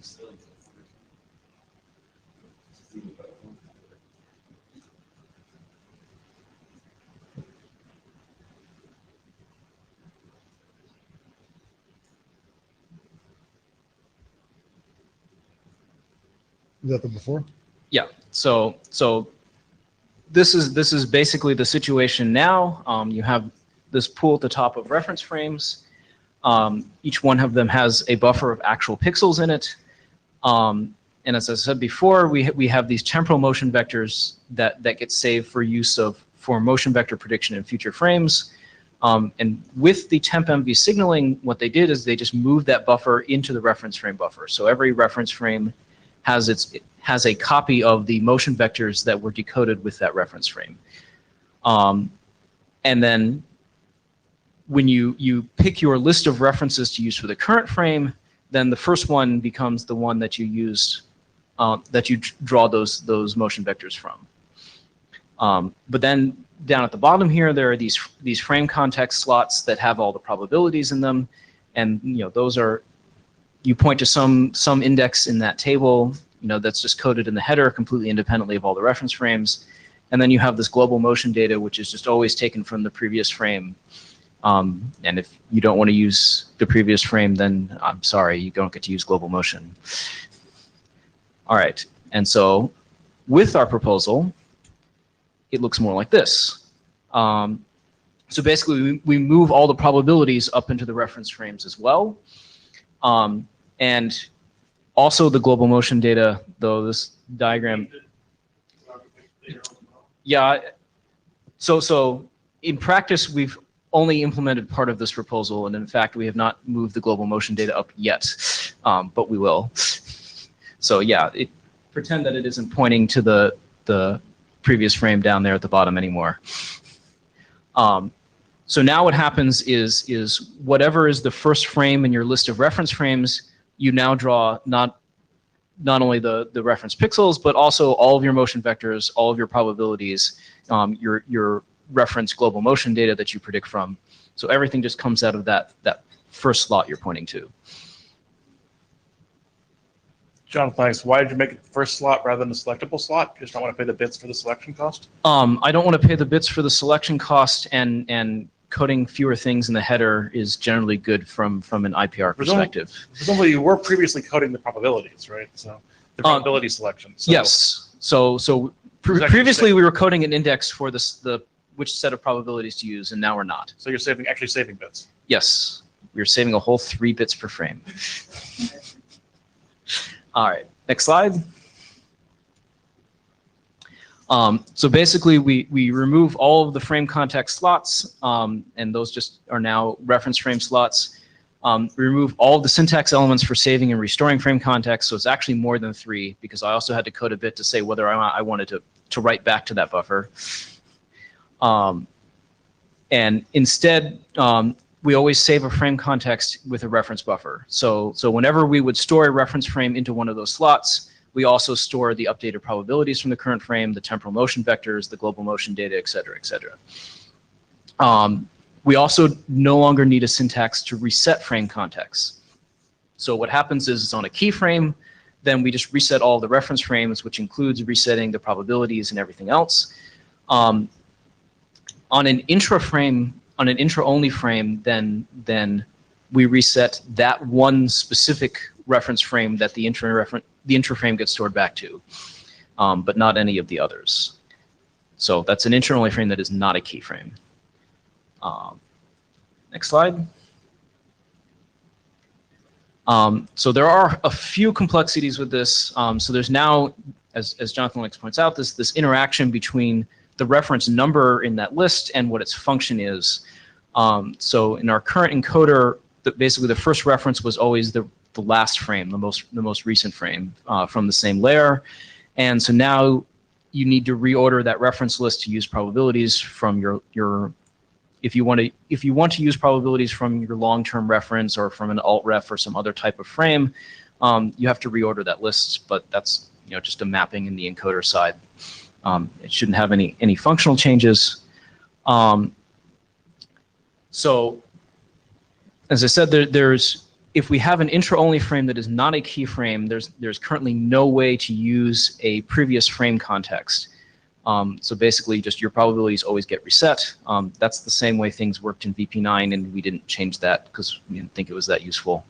Is that the before? Yeah. So this is basically the situation now. You have this pool at the top of reference frames. Each one of them has a buffer of actual pixels in it. And as I said before, we have these temporal motion vectors that get saved for use for motion vector prediction in future frames. And with the temp MV signaling, what they did is they just moved that buffer into the reference frame buffer. So every reference frame has a copy of the motion vectors that were decoded with that reference frame. And then when you pick your list of references to use for the current frame, then the first one becomes the one that you used, that you draw those motion vectors from. But then down at the bottom here, there are these frame context slots that have all the probabilities in them, and those are, you point to some index in that table, that's just coded in the header completely independently of all the reference frames, and then you have this global motion data, which is just always taken from the previous frame. And if you don't want to use the previous frame, then I'm sorry, you don't get to use global motion. All right, and so with our proposal, it looks more like this. So basically, we move all the probabilities up into the reference frames as well. And also the global motion data, though this diagram. Yeah, so in practice, we've only implemented part of this proposal, and in fact, we have not moved the global motion data up yet, but we will. So yeah, pretend that it isn't pointing to the previous frame down there at the bottom anymore. So now what happens is whatever is the first frame in your list of reference frames, you now draw not only the reference pixels, but also all of your motion vectors, all of your probabilities, your reference global motion data that you predict from. So everything just comes out of that first slot you're pointing to. John, thanks. Why did you make it the first slot rather than the selectable slot? You just don't want to pay the bits for the selection cost? I don't want to pay the bits for the selection cost, and coding fewer things in the header is generally good from an IPR perspective. Presumably you were previously coding the probabilities, right? So the probability selection. So yes. So previously we were coding an index for which set of probabilities to use, and now we're not. So you're actually saving bits. Yes, we're saving a whole 3 bits per frame. All right, next slide. So basically, we remove all of the frame context slots, and those just are now reference frame slots. We remove all of the syntax elements for saving and restoring frame context, so it's actually more than 3, because I also had to code a bit to say whether I wanted to write back to that buffer. And instead, we always save a frame context with a reference buffer. So whenever we would store a reference frame into one of those slots, we also store the updated probabilities from the current frame, the temporal motion vectors, the global motion data, et cetera, et cetera. We also no longer need a syntax to reset frame contexts. So what happens is on a keyframe, then we just reset all the reference frames, which includes resetting the probabilities and everything else. On an intra-only frame, then we reset that one specific reference frame that the intra-frame gets stored back to, but not any of the others. So that's an intra-only frame that is not a keyframe. Next slide. So there are a few complexities with this. So there's now, as Jonathan Lennox points out, this interaction between the reference number in that list and what its function is. So in our current encoder, basically the first reference was always the last frame, the most recent frame from the same layer. And so now you need to reorder that reference list to use probabilities from your if you want to use probabilities from your long-term reference or from an alt ref or some other type of frame, you have to reorder that list, but that's just a mapping in the encoder side. It shouldn't have any functional changes. So as I said, if we have an intra-only frame that is not a keyframe, there's currently no way to use a previous frame context. So basically, just your probabilities always get reset. That's the same way things worked in VP9, and we didn't change that because we didn't think it was that useful.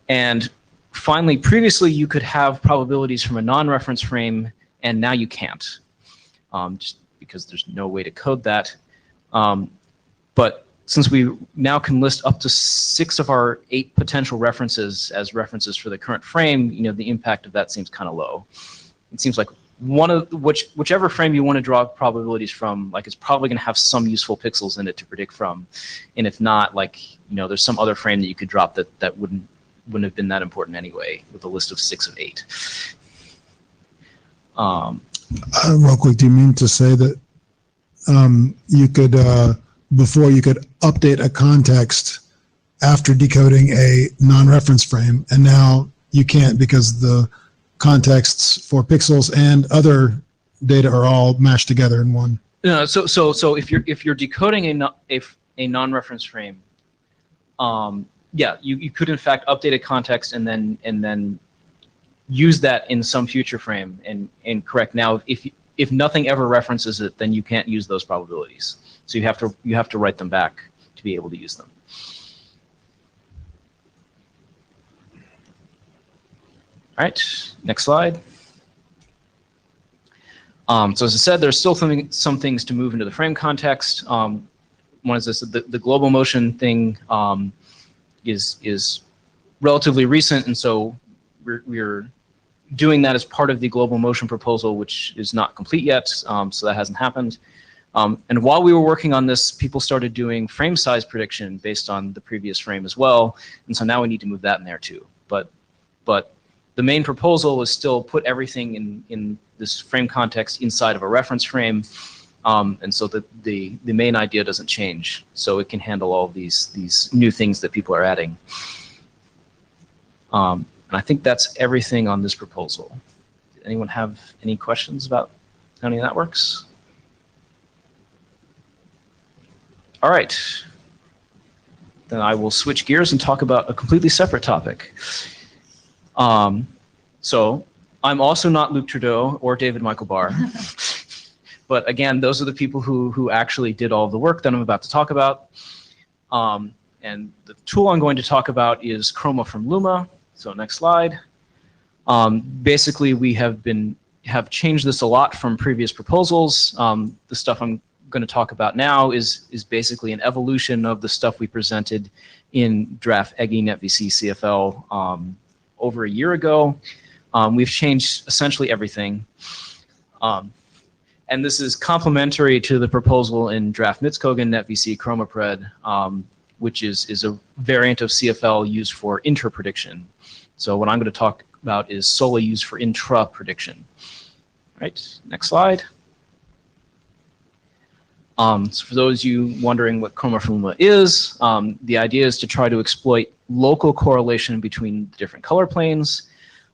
And finally, previously you could have probabilities from a non-reference frame, and now you can't, just because there's no way to code that. But since we now can list up to 6 of our 8 potential references as references for the current frame, the impact of that seems kind of low. It seems like whichever frame you want to draw probabilities from, it's probably going to have some useful pixels in it to predict from, and if not, there's some other frame that you could drop that wouldn't have been that important anyway, with a list of 6 of 8. Real quick, do you mean to say that you could before you could update a context after decoding a non-reference frame, and now you can't because the contexts for pixels and other data are all mashed together in one? No, so if you're decoding a non-reference frame, yeah, you could in fact update a context and then use that in some future frame and correct. Now, if nothing ever references it, then you can't use those probabilities. So you have to write them back to be able to use them. All right, next slide. So as I said, there's still some things to move into the frame context. One is this: the global motion thing is relatively recent, and so we're doing that as part of the global motion proposal, which is not complete yet. So that hasn't happened. And while we were working on this, people started doing frame size prediction based on the previous frame as well, and so now we need to move that in there too. But the main proposal is still put everything in this frame context inside of a reference frame, and so the main idea doesn't change. So it can handle all of these new things that people are adding. And I think that's everything on this proposal. Did anyone have any questions about how any of that works? All right. Then I will switch gears and talk about a completely separate topic. So I'm also not Luc Trudeau or David Michael Barr. But again, those are the people who actually did all of the work that I'm about to talk about. And the tool I'm going to talk about is Chroma from Luma. So next slide. Basically, we have changed this a lot from previous proposals. The stuff I'm going to talk about now is basically an evolution of the stuff we presented in draft EGI Netvc CFL over a year ago. We've changed essentially everything. And this is complementary to the proposal in draft Mitskogen Netvc ChromaPred, which is a variant of CFL used for inter-prediction. So what I'm going to talk about is solely used for intra-prediction. Right, next slide. So for those of you wondering what chroma from luma is, the idea is to try to exploit local correlation between different color planes.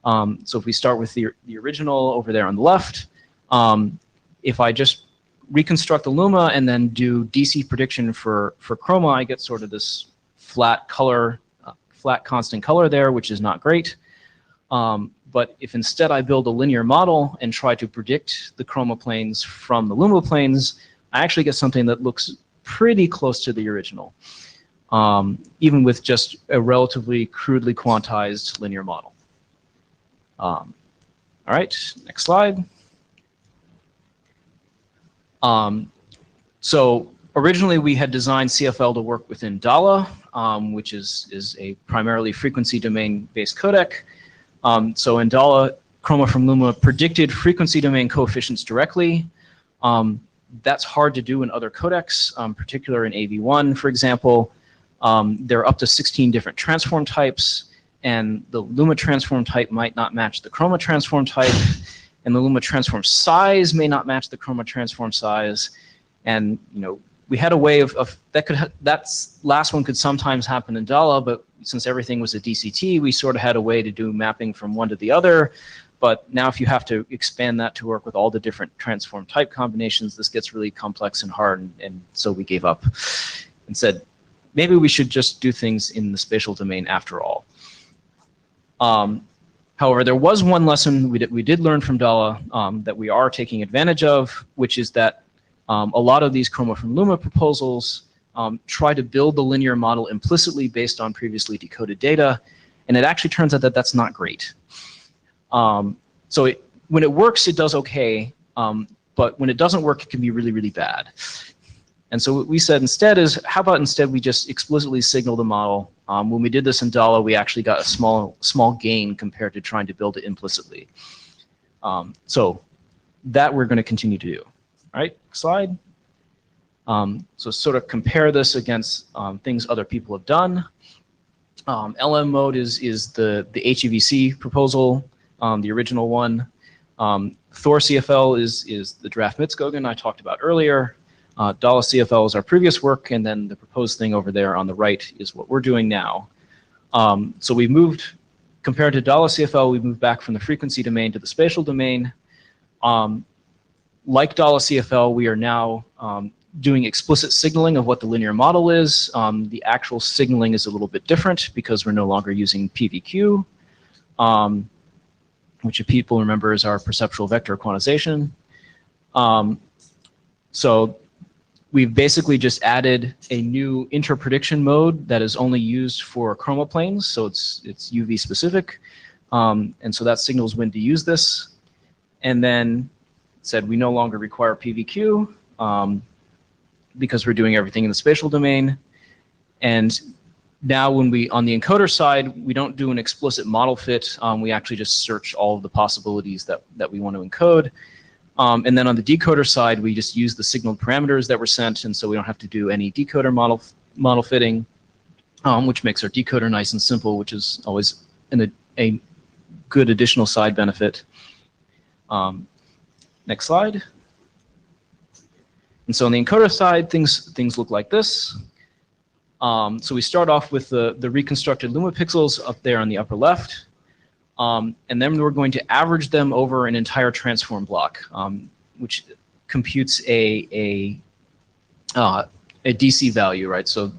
So if we start with the original over there on the left, if I just reconstruct the luma and then do DC prediction for chroma, I get sort of this flat color, flat constant color there, which is not great. But if instead I build a linear model and try to predict the chroma planes from the luma planes, I actually get something that looks pretty close to the original, even with just a relatively crudely quantized linear model. All right, next slide. So originally we had designed CFL to work within DALA, which is a primarily frequency domain based codec. So in DALA, chroma from luma predicted frequency domain coefficients directly. That's hard to do in other codecs, particularly in AV1, for example. There are up to 16 different transform types, and the luma transform type might not match the chroma transform type, and the luma transform size may not match the chroma transform size. And we had a way of that last one could sometimes happen in DALA, but since everything was a DCT, we sort of had a way to do mapping from one to the other. But now if you have to expand that to work with all the different transform type combinations, this gets really complex and hard, and so we gave up and said, maybe we should just do things in the spatial domain after all. However, there was one lesson we did learn from DALA that we are taking advantage of, which is that a lot of these chroma from luma proposals try to build the linear model implicitly based on previously decoded data, and it actually turns out that that's not great. So when it works, it does okay, but when it doesn't work, it can be really, really bad. And so what we said instead is, how about instead we just explicitly signal the model? When we did this in DALA, we actually got a small gain compared to trying to build it implicitly. So that we're going to continue to do. All right, next slide. So sort of compare this against things other people have done. LM mode is the HEVC proposal, the original one. Thor CFL is the draft Mitzgogen I talked about earlier. DALA CFL is our previous work, and then the proposed thing over there on the right is what we're doing now. So we moved, compared to DALA CFL, we moved back from the frequency domain to the spatial domain. Like DALA CFL, we are now doing explicit signaling of what the linear model is. The actual signaling is a little bit different because we're no longer using PVQ, which if people remember is our perceptual vector quantization. So we've basically just added a new interprediction mode that is only used for chroma planes, so it's UV specific. And so that signals when to use this. And then said we no longer require PVQ because we're doing everything in the spatial domain. And now when we, on the encoder side, we don't do an explicit model fit. We actually just search all of the possibilities that we want to encode. And then on the decoder side, we just use the signaled parameters that were sent, and so we don't have to do any decoder model fitting, which makes our decoder nice and simple, which is always a good additional side benefit. Next slide. And so on the encoder side, things look like this. So we start off with the reconstructed luma pixels up there on the upper left. And then we're going to average them over an entire transform block, which computes a DC value, right? So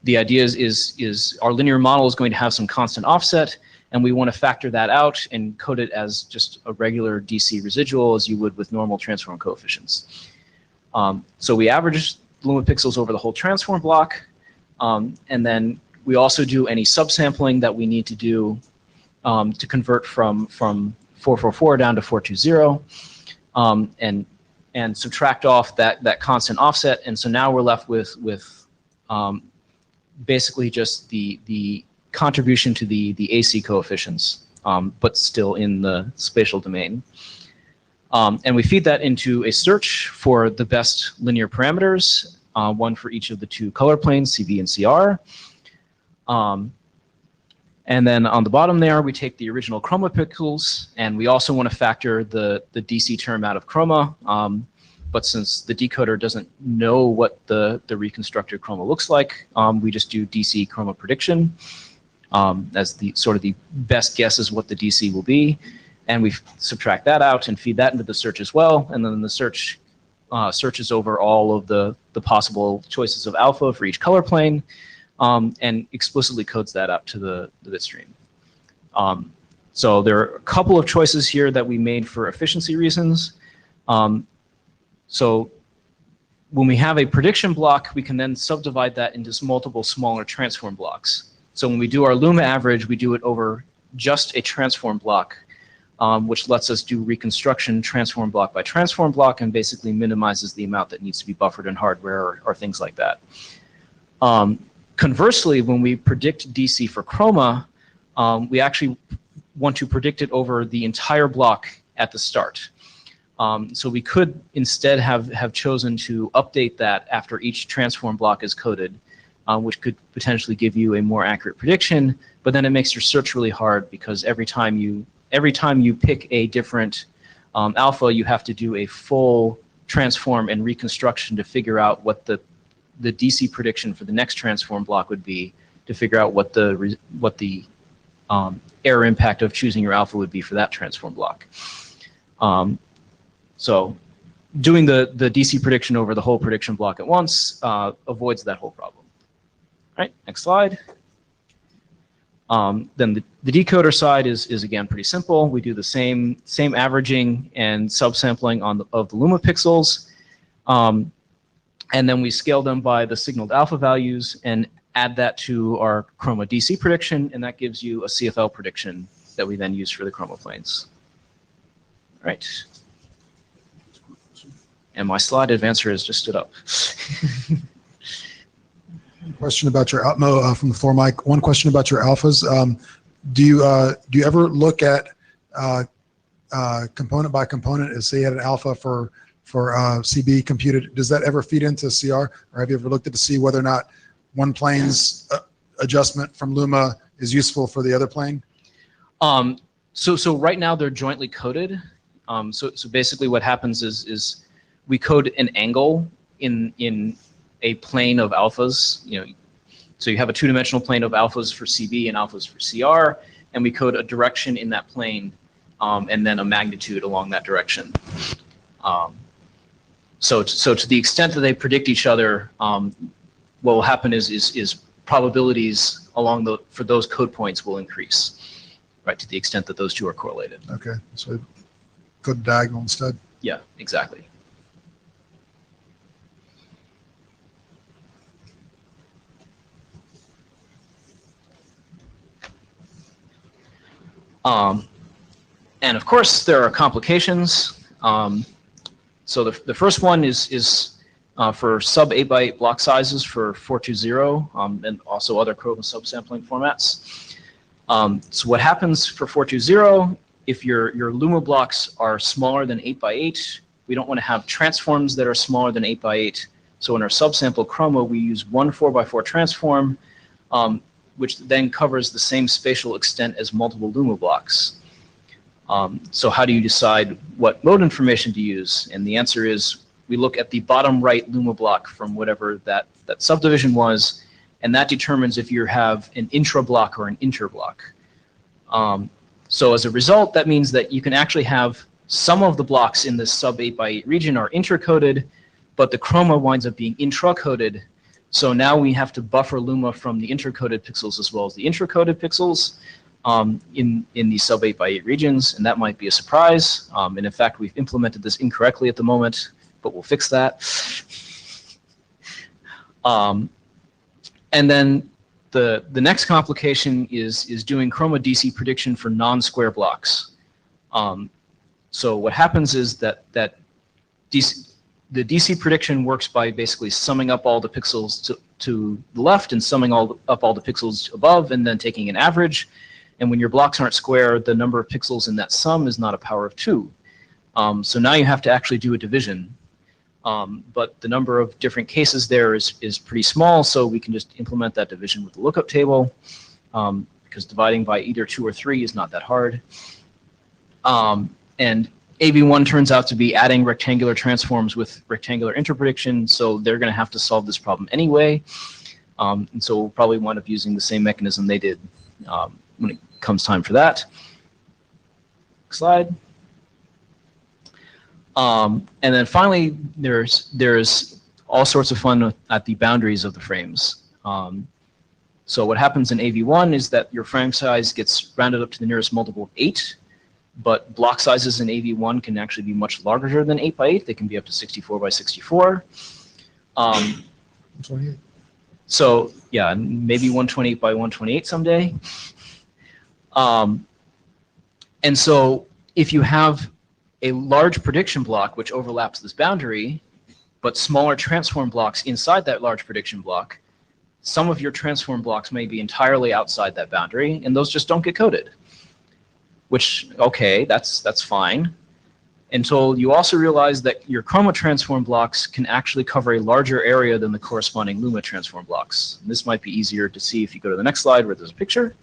the idea is our linear model is going to have some constant offset, and we want to factor that out and code it as just a regular DC residual as you would with normal transform coefficients. So we average luma pixels over the whole transform block, and then we also do any subsampling that we need to do to convert from 444 down to 420, and subtract off that constant offset. And so now we're left with basically just the contribution to the AC coefficients, but still in the spatial domain. And we feed that into a search for the best linear parameters, one for each of the two color planes, CV and CR. And then on the bottom there, we take the original chroma pixels, and we also want to factor the DC term out of chroma. But since the decoder doesn't know what the reconstructed chroma looks like, we just do DC chroma prediction as the sort of the best guess is what the DC will be. And we subtract that out and feed that into the search as well. And then the search searches over all of the possible choices of alpha for each color plane and explicitly codes that out to the bit stream. So there are a couple of choices here that we made for efficiency reasons. So when we have a prediction block, we can then subdivide that into multiple smaller transform blocks. So when we do our Luma average, we do it over just a transform block, which lets us do reconstruction transform block by transform block and basically minimizes the amount that needs to be buffered in hardware or things like that. Conversely, when we predict DC for chroma, we actually want to predict it over the entire block at the start. So we could instead have chosen to update that after each transform block is coded, which could potentially give you a more accurate prediction, but then it makes your search really hard because every time you pick a different alpha, you have to do a full transform and reconstruction to figure out what the DC prediction for the next transform block would be, to figure out what the error impact of choosing your alpha would be for that transform block. So doing the DC prediction over the whole prediction block at once avoids that whole problem. All right, next slide. Then the decoder side is again pretty simple. We do the same averaging and subsampling of the Luma pixels, and then we scale them by the signaled alpha values and add that to our chroma DC prediction, and that gives you a CFL prediction that we then use for the chroma planes. All right. And my slide advancer has just stood up. Question about your Mo from the floor mic. One question about your alphas. Do you ever look at component by component? As say you had an alpha for CB computed, does that ever feed into CR? Or have you ever looked at to see whether or not one plane's adjustment from Luma is useful for the other plane? So right now they're jointly coded. So basically what happens is we code an angle in a plane of alphas. So you have a two-dimensional plane of alphas for CB and alphas for CR, and we code a direction in that plane and then a magnitude along that direction. So to the extent that they predict each other, what will happen is probabilities for those code points will increase, right? To the extent that those two are correlated. Okay, so code diagonal instead. Yeah, exactly. And of course, there are complications. So the first one is for sub 8x8 block sizes for 420 and also other chroma subsampling formats. So what happens for 420, if your Luma blocks are smaller than 8x8, we don't want to have transforms that are smaller than 8x8. So in our subsample chroma, we use one 4x4 transform, which then covers the same spatial extent as multiple Luma blocks. So how do you decide what mode information to use? And the answer is we look at the bottom right Luma block from whatever that subdivision was, and that determines if you have an intra block or an inter block. So as a result, that means that you can actually have some of the blocks in this sub 8x8 region are intercoded, but the chroma winds up being intra-coded. So now we have to buffer Luma from the intercoded pixels as well as the intracoded pixels in these sub 8x8 regions, and that might be a surprise. And in fact, we've implemented this incorrectly at the moment, but we'll fix that. And then the next complication is doing chroma DC prediction for non-square blocks. So what happens is that the DC prediction works by basically summing up all the pixels to the left and summing up all the pixels above and then taking an average. And when your blocks aren't square, the number of pixels in that sum is not a power of 2. So now you have to actually do a division. But the number of different cases there is pretty small, so we can just implement that division with the lookup table, because dividing by either 2 or 3 is not that hard. And AV1 turns out to be adding rectangular transforms with rectangular interprediction, so they're going to have to solve this problem anyway. And so we'll probably wind up using the same mechanism they did when it comes time for that. Next slide. And then finally, there's all sorts of fun at the boundaries of the frames. So what happens in AV1 is that your frame size gets rounded up to the nearest multiple of 8, but block sizes in AV1 can actually be much larger than 8 by 8. They can be up to 64 by 64. 28. So yeah, maybe 128 by 128 someday. And so if you have a large prediction block which overlaps this boundary, but smaller transform blocks inside that large prediction block, some of your transform blocks may be entirely outside that boundary, and those just don't get coded. Which, okay, that's fine, until you also realize that your chroma transform blocks can actually cover a larger area than the corresponding luma transform blocks. And this might be easier to see if you go to the next slide where there's a picture.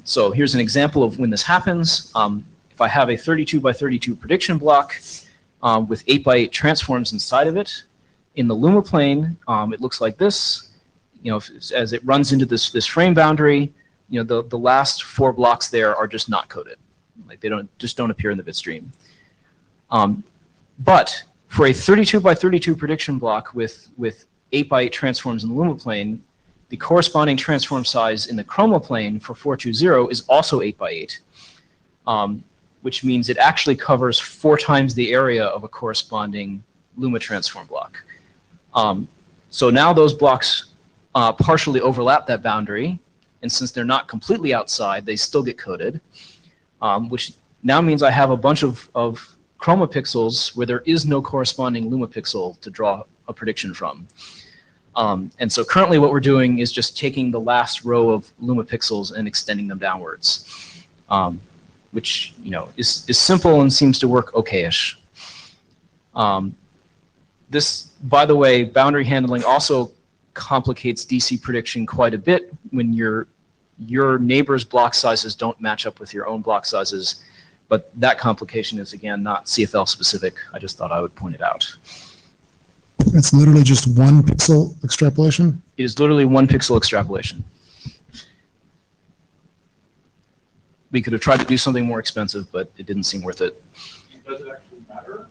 So here's an example of when this happens. If I have a 32 by 32 prediction block with 8 by 8 transforms inside of it, in the luma plane, it looks like this. You know, as it runs into this frame boundary, you know, the last 4 blocks there are just not coded. Like they just don't appear in the bit stream. But for a 32 by 32 prediction block with 8 by 8 transforms in the luma plane, the corresponding transform size in the chroma plane for 420 is also 8 by 8, which means it actually covers 4 times the area of a corresponding luma transform block. So now those blocks partially overlap that boundary, and since they're not completely outside, they still get coded, which now means I have a bunch of chroma pixels where there is no corresponding luma pixel to draw a prediction from. And so currently what we're doing is just taking the last row of luma pixels and extending them downwards, which, you know, is simple and seems to work okay-ish. This, by the way, boundary handling also complicates DC prediction quite a bit when your neighbor's block sizes don't match up with your own block sizes, but that complication is, again, not CFL specific. I just thought I would point it out. It's literally just 1 pixel extrapolation? It is literally 1 pixel extrapolation. We could have tried to do something more expensive, but it didn't seem worth it. Does it actually matter?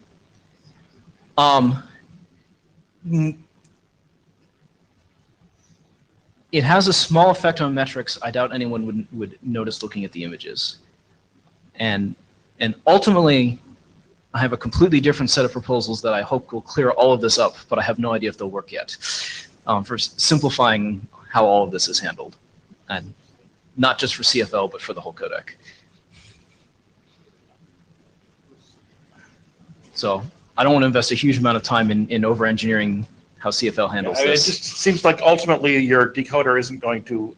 It has a small effect on metrics. I doubt anyone would notice looking at the images. And ultimately, I have a completely different set of proposals that I hope will clear all of this up, but I have no idea if they'll work yet, for simplifying how all of this is handled. And not just for CFL, but for the whole codec. So I don't want to invest a huge amount of time in over-engineering how CFL handles I mean, it this. just seems like ultimately your decoder isn't going to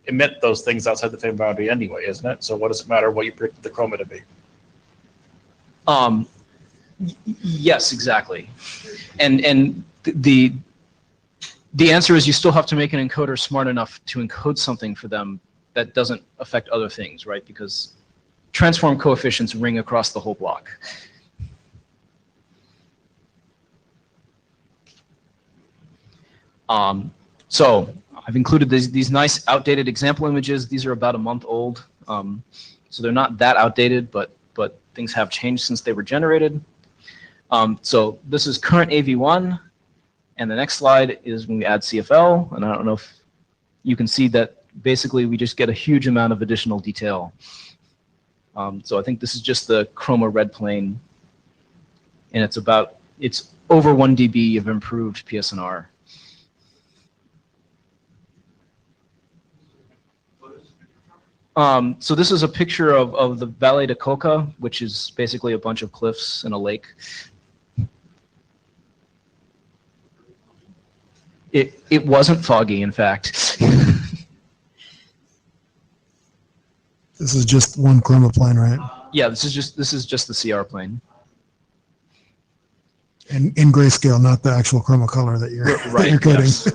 emit those things outside the frame boundary anyway, isn't it? So what does it matter what you predict the chroma to be? Yes, exactly. And the answer is you still have to make an encoder smart enough to encode something for them that doesn't affect other things, right? Because transform coefficients ring across the whole block. So I've included these nice outdated example images. These are about a month old, so they're not that outdated, but things have changed since they were generated. So this is current AV1, and the next slide is when we add CFL, and I don't know if you can see that basically we just get a huge amount of additional detail. So I think this is just the chroma red plane, and it's over 1 dB of improved PSNR. So this is a picture of the Valle de Coca, which is basically a bunch of cliffs and a lake. It wasn't foggy, in fact. This is just 1 chroma plane, right? Yeah, this is just the CR plane. And in grayscale, not the actual chroma color that you're, Right, that you're coding. Yes.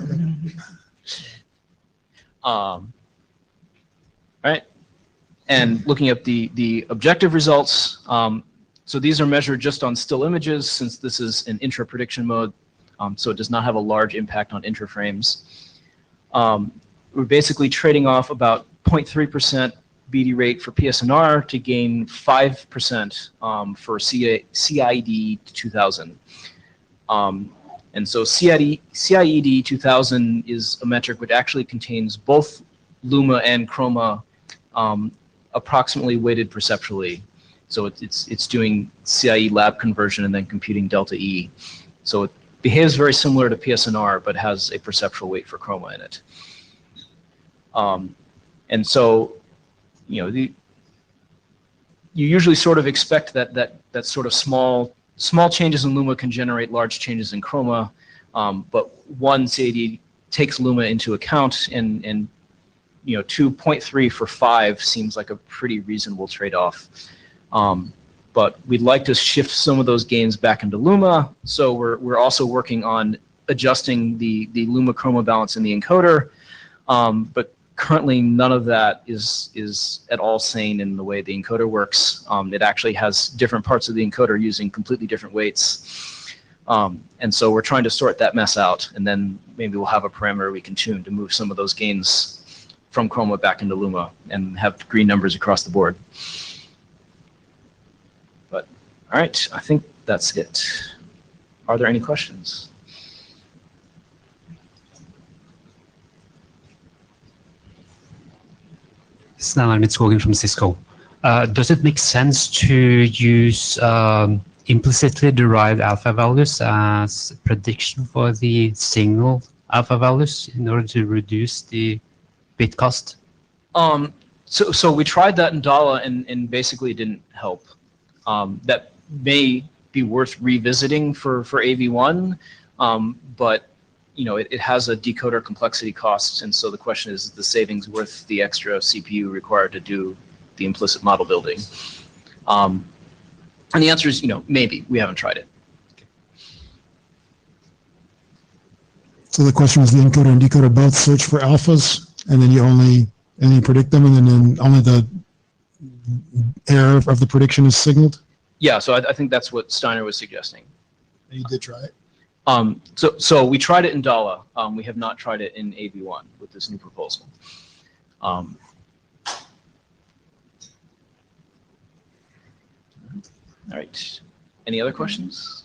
Right. And looking at the objective results, so these are measured just on still images since this is an intra-prediction mode, so it does not have a large impact on interframes. We're basically trading off about 0.3% BD rate for PSNR to gain 5% for CIED 2000. And so CIED 2000 is a metric which actually contains both Luma and Chroma approximately weighted perceptually. So it's doing CIE lab conversion and then computing delta E. So it behaves very similar to PSNR, but has a perceptual weight for Chroma in it. And so, you know, you usually sort of expect that sort of small changes in Luma can generate large changes in Chroma, but one CIED takes Luma into account, and you know, 2.3 for 5 seems like a pretty reasonable trade-off. But we'd like to shift some of those gains back into Luma, so we're also working on adjusting the Luma Chroma balance in the encoder, but currently none of that is at all sane in the way the encoder works. It actually has different parts of the encoder using completely different weights. And so we're trying to sort that mess out, and then maybe we'll have a parameter we can tune to move some of those gains from Chroma back into Luma and have green numbers across the board. But all right, I think that's it. Are there any questions? Snell, it's Wogan from Cisco. Does it make sense to use implicitly derived alpha values as prediction for the signal alpha values in order to reduce the bit cost? So we tried that in Dala and basically it didn't help. That may be worth revisiting for AV1, but you know, it has a decoder complexity cost, and so the question is the savings worth the extra CPU required to do the implicit model building? And the answer is, you know, maybe. We haven't tried it. So the question was, the encoder and decoder both search for alphas, and then you predict them, and then only the error of the prediction is signaled? Yeah, so I think that's what Steiner was suggesting. You did try it? So we tried it in Dala. We have not tried it in AV1 with this new proposal. All right. Any other questions?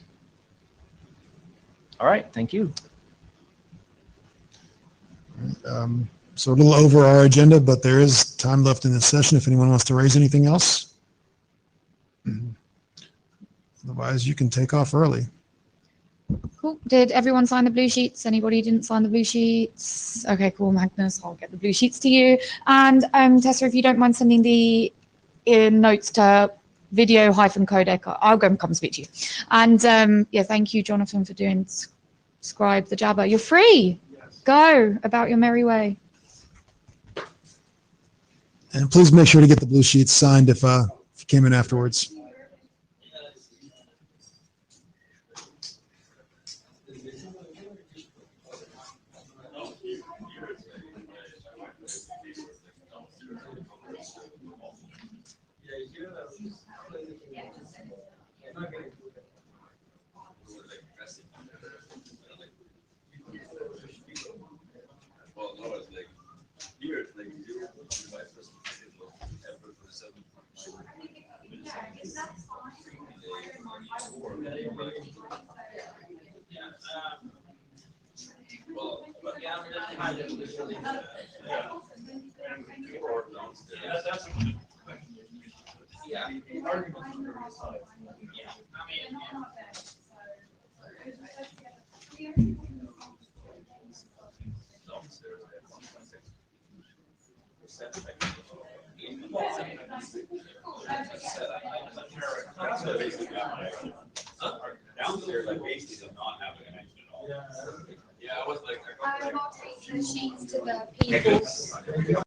All right. Thank you. So a little over our agenda, but there is time left in this session if anyone wants to raise anything else. Otherwise, you can take off early. Cool. Did everyone sign the blue sheets? Anybody didn't sign the blue sheets? Okay, cool, Magnus. I'll get the blue sheets to you. And Tessa, if you don't mind sending the notes to video-codec, I'll go and come speak to you. And yeah, thank you, Jonathan, for doing Scribe the Jabber. You're free. Yes. Go about your merry way. And please make sure to get the blue sheets signed if you came in afterwards. Downstairs, I basically did not have a connection at all. Yeah, I was like, I'll take the sheets to the people.